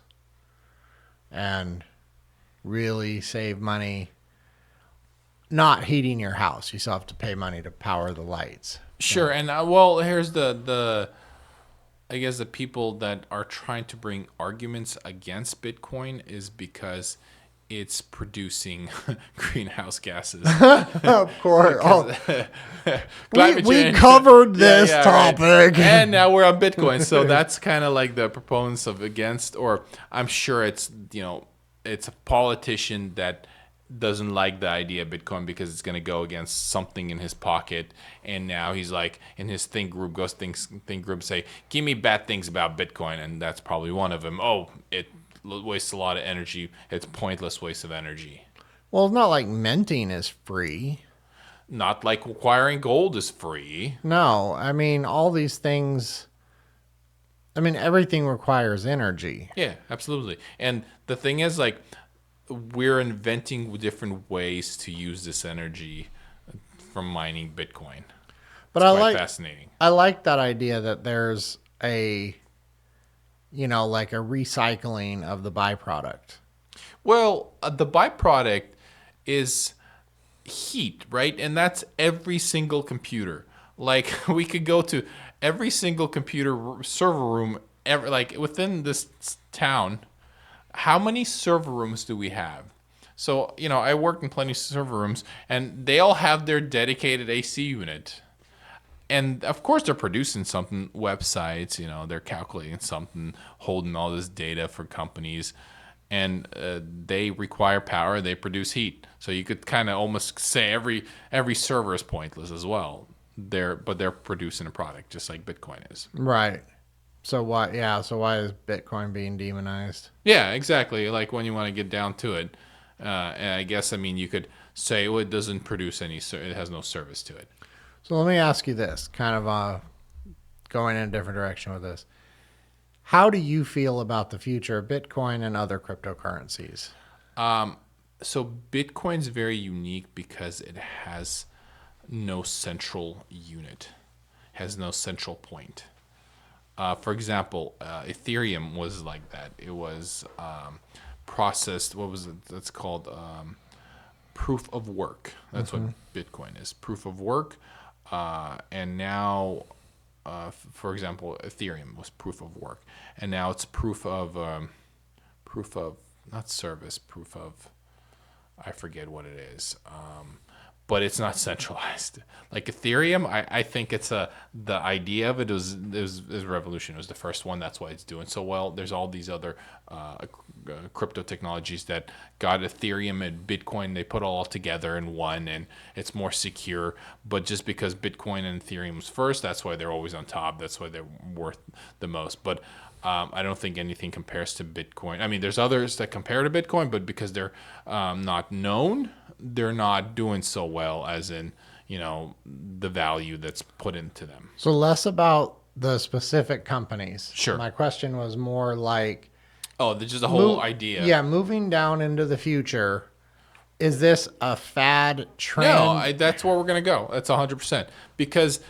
and really save money not heating your house. You still have to pay money to power the lights. Sure. And well, here's the I guess the people that are trying to bring arguments against Bitcoin is because it's producing greenhouse gases. Of course. Oh, Climate we change. covered this Right. topic. And now we're on Bitcoin. So that's kind of like the proponents of against, or I'm sure it's, it's a politician that doesn't like the idea of Bitcoin because it's going to go against something in his pocket. And now he's like, in his think group, think group say, give me bad things about Bitcoin. And that's probably one of them. Oh, it wastes a lot of energy. It's pointless waste of energy. Well, it's not like minting is free. Not like acquiring gold is free. No, I mean, all these things, everything requires energy. Yeah, absolutely. And the thing is, like, we're inventing different ways to use this energy from mining Bitcoin. But It's quite fascinating. I like that idea that there's a, like a recycling of the byproduct. Well, the byproduct is heat, right? And that's every single computer. Like we could go to every single computer server room ever, like within this town. How many server rooms do we have? So, I worked in plenty of server rooms and they all have their dedicated AC unit. And of course they're producing something, websites, they're calculating something, holding all this data for companies. And they require power. They produce heat. So you could kind of almost say every server is pointless as well. But they're producing a product just like Bitcoin is. Right. So why? Yeah. So why is Bitcoin being demonized? Yeah, exactly. Like when you want to get down to it, and I guess you could say, well, it doesn't produce any. It has no service to it. So let me ask you this, kind of going in a different direction with this. How do you feel about the future of Bitcoin and other cryptocurrencies? So Bitcoin's very unique because it has no central unit, has no central point. For example, Ethereum was like that. It was processed. What was it? That's called proof of work. That's what Bitcoin is. Proof of work. And now, for example, Ethereum was proof of work, and now it's proof of not service. Proof of, I forget what it is. but it's not centralized. Like Ethereum, I think it's the idea of it is a revolution. It was the first one. That's why it's doing so well. There's all these other crypto technologies that got Ethereum and Bitcoin. They put all together in one, and it's more secure. But just because Bitcoin and Ethereum was first, that's why they're always on top. That's why they're worth the most. But I don't think anything compares to Bitcoin. I mean, there's others that compare to Bitcoin, but because they're not known, they're not doing so well as in, the value that's put into them. So less about the specific companies. Sure. My question was more like, oh, just the whole idea. Yeah, moving down into the future, is this a fad trend? No, that's where we're going to go. That's 100%. Because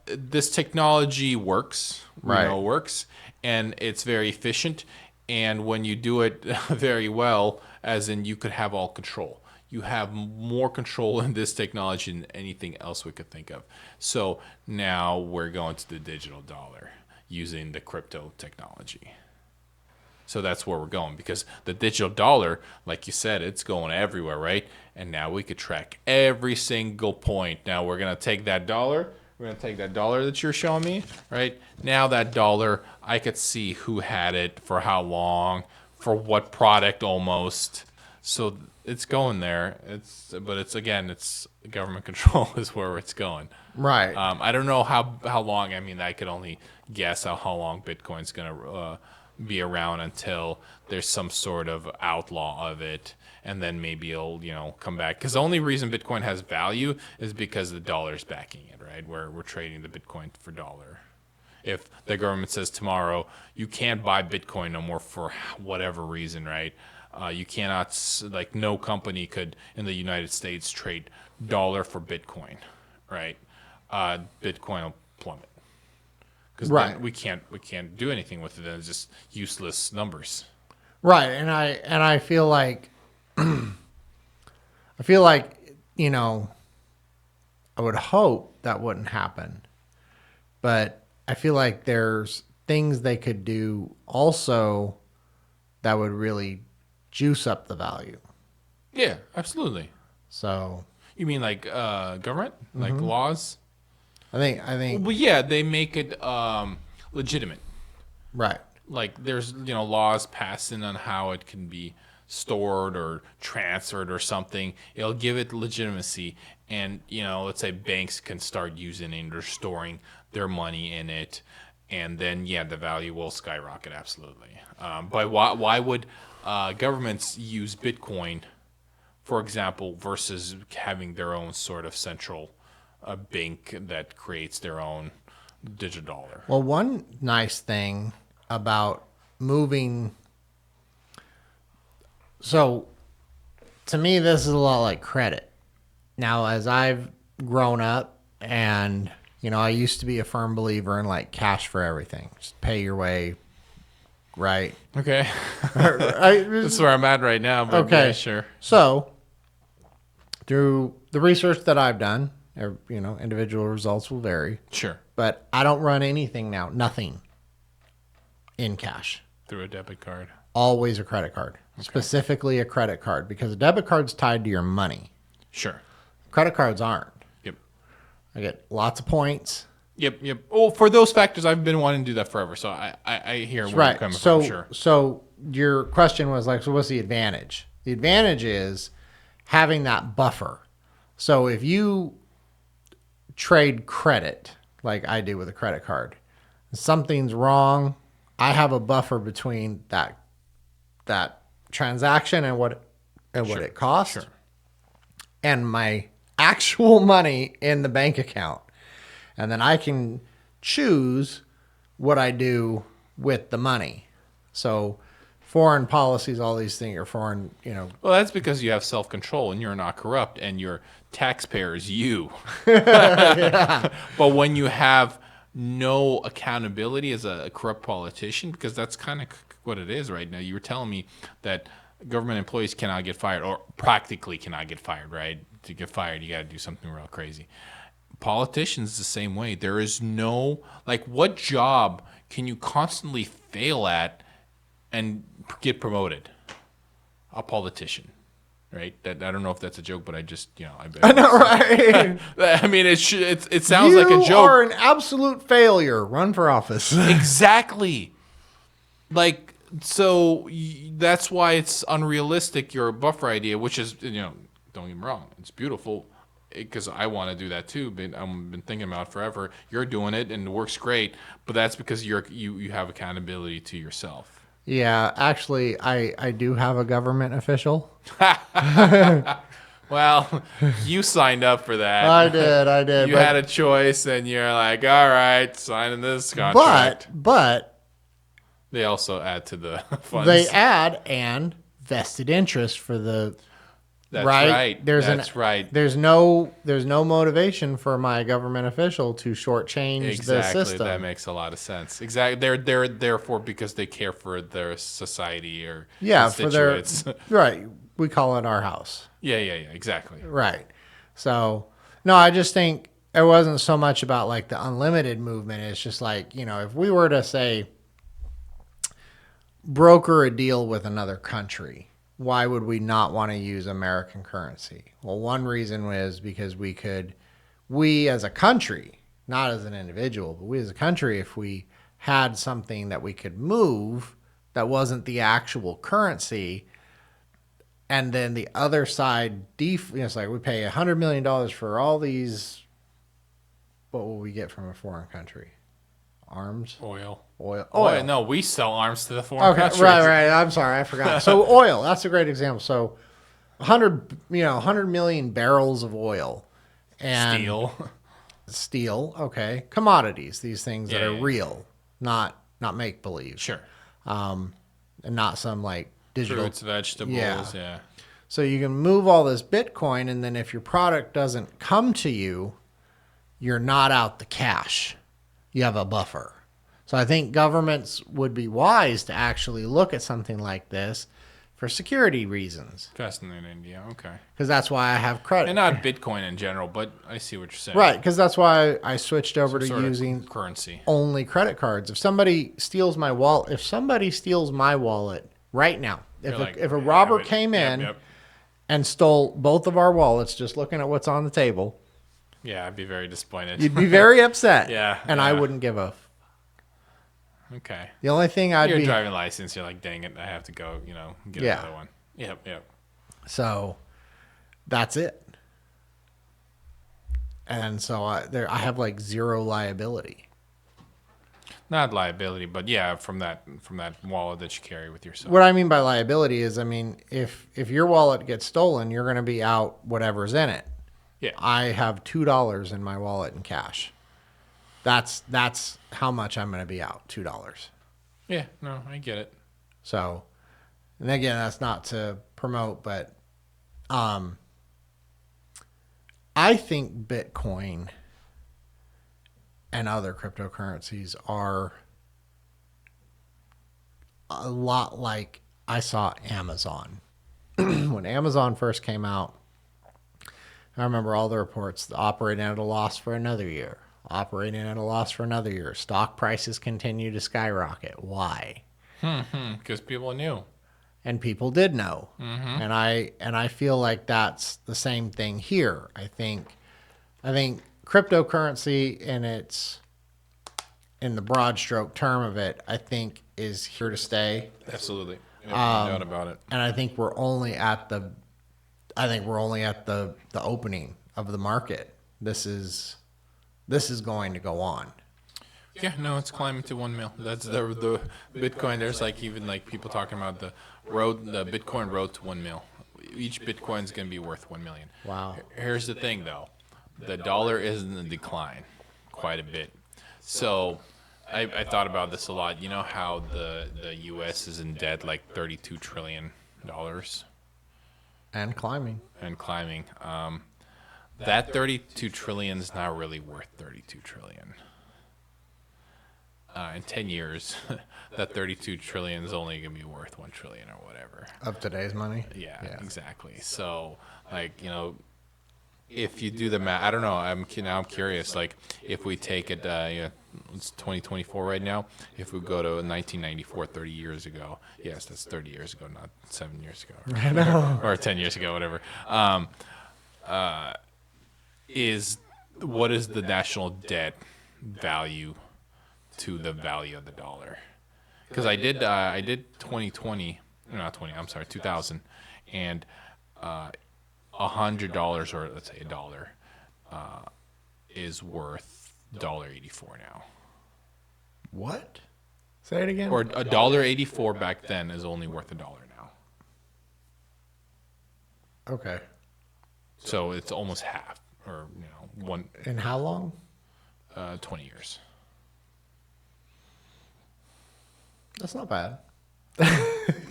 this technology works. Right. We know it works. And it's very efficient. And when you do it very well, as in you could have all control. You have more control in this technology than anything else we could think of. So now we're going to the digital dollar using the crypto technology. So that's where we're going, because the digital dollar, like you said, it's going everywhere, right? And now we could track every single point. Now we're going to take that dollar. We're going to take that dollar that you're showing me, right? Now that dollar, I could see who had it, for how long, for what product almost. So it's going there. But it's government control is where it's going. Right. I don't know how long. I mean, I could only guess how long Bitcoin's going to be around until there's some sort of outlaw of it, and then maybe it'll come back. Because the only reason Bitcoin has value is because the dollar's backing it, right? We're trading the Bitcoin for dollar. If the government says tomorrow you can't buy Bitcoin no more for whatever reason, right? You cannot, like, no company could in the United States trade dollar for Bitcoin, right? Bitcoin will plummet. Because right. we can't do anything with it. It's just useless numbers. Right, and I feel like I would hope that wouldn't happen, but I feel like there's things they could do also that would really juice up the value. Yeah, absolutely. So you mean like government, like laws? I think. Well, yeah, they make it legitimate. Right. Like there's laws passing on how it can be stored or transferred or something. It'll give it legitimacy, and let's say banks can start using it or storing their money in it, and then the value will skyrocket. Absolutely. But why would governments use Bitcoin, for example, versus having their own sort of central bank that creates their own digital dollar? Well, one nice thing about moving, so to me, this is a lot like credit. Now, as I've grown up, and I used to be a firm believer in like cash for everything, just pay your way, right? Okay. That's where I'm at right now. But okay, yeah, sure. So through the research that I've done, individual results will vary. Sure. But I don't run anything now, nothing in cash. Through a debit card. Always a credit card. Okay. Specifically a credit card, because a debit card's tied to your money. Sure. Credit cards aren't. Yep. I get lots of points. Yep. Well, for those factors, I've been wanting to do that forever. So I hear where you're coming from. Sure. So your question was like, so what's the advantage? The advantage is having that buffer. So if you trade credit, like I do with a credit card, something's wrong, I have a buffer between that transaction and what it costs, sure, and my actual money in the bank account. And then I can choose what I do with the money. So foreign policies, all these things are foreign, Well, that's because you have self-control and you're not corrupt and your taxpayer is you. Yeah. But when you have no accountability as a corrupt politician, because that's kind of what it is right now. You were telling me that government employees cannot get fired, or practically cannot get fired, right? To get fired, you got to do something real crazy. Politicians the same way. There is no, like, what job can you constantly fail at and get promoted? A politician. right? That I don't know if that's a joke, but I just I know, right? I mean, it sounds like a You joke. are an absolute failure. Run for office. Exactly. Like, so that's why it's unrealistic, your buffer idea, which is, don't get me wrong, it's beautiful because I want to do that too. But I've been thinking about it forever. You're doing it and it works great, but that's because you have accountability to yourself. Yeah, actually, I do have a government official. Well, you signed up for that. I did. You had a choice, and you're like, all right, signing this contract. But They also add to the funds. they add and vested interest for the That's right. right. That's right. There's no motivation for my government official to shortchange the system. That makes a lot of sense. Exactly. They're therefore because they care for their society or For their constituents. right. We call it our house. Yeah. Exactly. Right. So no, I just think it wasn't so much about like the unlimited movement. It's just like, if we were to say broker a deal with another country, why would we not want to use American currency? Well, one reason was because we as a country, not as an individual, but we as a country, if we had something that we could move that wasn't the actual currency, and then the other side, it's like we pay $100 million for all these, what will we get from a foreign country? Arms? Oil. Oil. No, we sell arms to the foreign countries. Right. I'm sorry, I forgot. So oil, that's a great example. So 100 million barrels of oil and steel. Okay, commodities. These things that are real, not make believe. Sure. And not some like digital Fruits, vegetables. Yeah. So you can move all this Bitcoin, and then if your product doesn't come to you, you're not out the cash. You have a buffer. So I think governments would be wise to actually look at something like this for security reasons. Fascinating. Yeah. Okay. Because that's why I have credit. And not Bitcoin in general, but I see what you're saying. Right. Because that's why I switched over to using currency only credit cards. If somebody steals my wallet, right now, if a robber came in and stole both of our wallets, just looking at what's on the table. Yeah, I'd be very disappointed. You'd be very upset. Yeah. And I wouldn't give a. Okay. The only thing Your driving license, you're like, dang it, I have to go, get another one. Yep. So that's it. And so I have like zero liability. Not liability, but yeah, from that wallet that you carry with yourself. What I mean by liability is, if your wallet gets stolen, you're going to be out whatever's in it. Yeah. I have $2 in my wallet in cash. That's how much I'm going to be out. $2. Yeah. No, I get it. So, and again, that's not to promote, but I think Bitcoin and other cryptocurrencies are a lot like I saw Amazon. When Amazon first came out, I remember all the reports operating at a loss for another year. Stock prices continue to skyrocket. Why? Because people knew. And people did know. Mm-hmm. And I feel like that's the same thing here. I think cryptocurrency in the broad stroke term of it, I think is here to stay. Absolutely. No doubt about it. And I think we're only at the opening of the market. This is going to go on. Yeah, no, it's climbing to 1 mil. That's the Bitcoin. There's even people talking about the Bitcoin road to 1 mil. Each Bitcoin is going to be worth 1 million. Wow. Here's the thing, though, the dollar is in decline quite a bit. So I thought about this a lot. You know how the U.S. is in debt like $32 trillion. And climbing. That 32 trillion is not really worth 32 trillion. In 10 years, that 32 trillion is only going to be worth 1 trillion or whatever. Of today's money? Yeah, exactly. So, if you do the math, I don't know. I'm curious. If we take it, it's 2024 right now. If we go to 1994, 30 years ago, yes, that's 30 years ago, not 7 years ago, I know. or 10 years ago, whatever. Is what is the national debt value to the value of the dollar? Because I did 2020, not 20, I'm sorry, 2000, and $100, or let's say a dollar, is worth $1.84 now. What? Say it again. Or $1.84 back then is only worth $1 now. Okay. So it's almost half, or one. In how long? 20 years. That's not bad.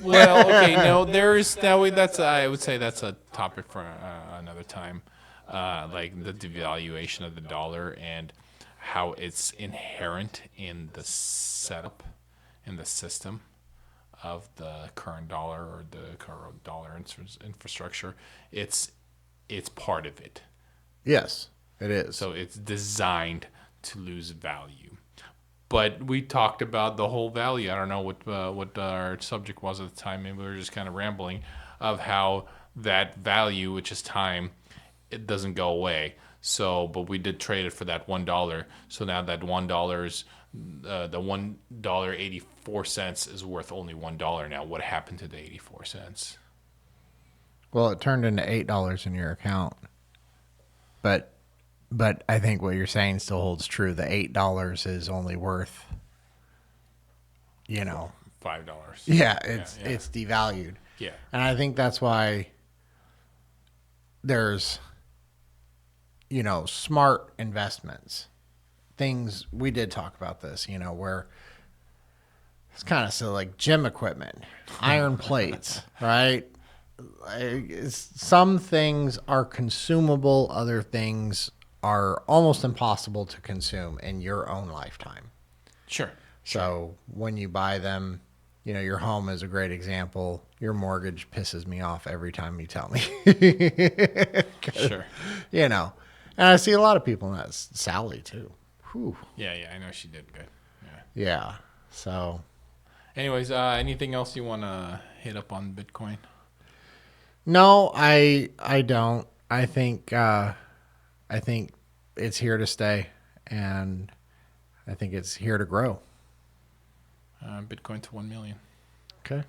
Well, okay, no, that's I would say that's a topic for another time. Like the devaluation of the dollar and how it's inherent in the setup, in the system of the current dollar, or the current dollar infrastructure. It's part of it. Yes, it is. So it's designed to lose value. But we talked about the whole value. I don't know what our subject was at the time. Maybe we were just kind of rambling of how that value, which is time, it doesn't go away. So, but we did trade it for that $1. So now that $1's the $1.84 is worth only $1 now. What happened to the 84 cents? Well, it turned into $8 in your account. But I think what you're saying still holds true. The $8 is only worth, $5. Yeah, it's devalued. Yeah. And I think that's why there's, smart investments. Things, we did talk about this, where it's kind of silly, like gym equipment, iron plates, right? Some things are consumable, other things are almost impossible to consume in your own lifetime. Sure. So when you buy them, your home is a great example. Your mortgage pisses me off every time you tell me. Sure. And I see a lot of people, and that's Sally too. Whew. Yeah, I know she did good. Yeah. So anyways, anything else you want to hit up on Bitcoin? no, I don't. I think it's here to stay, and I think it's here to grow. Bitcoin to 1 million. Okay.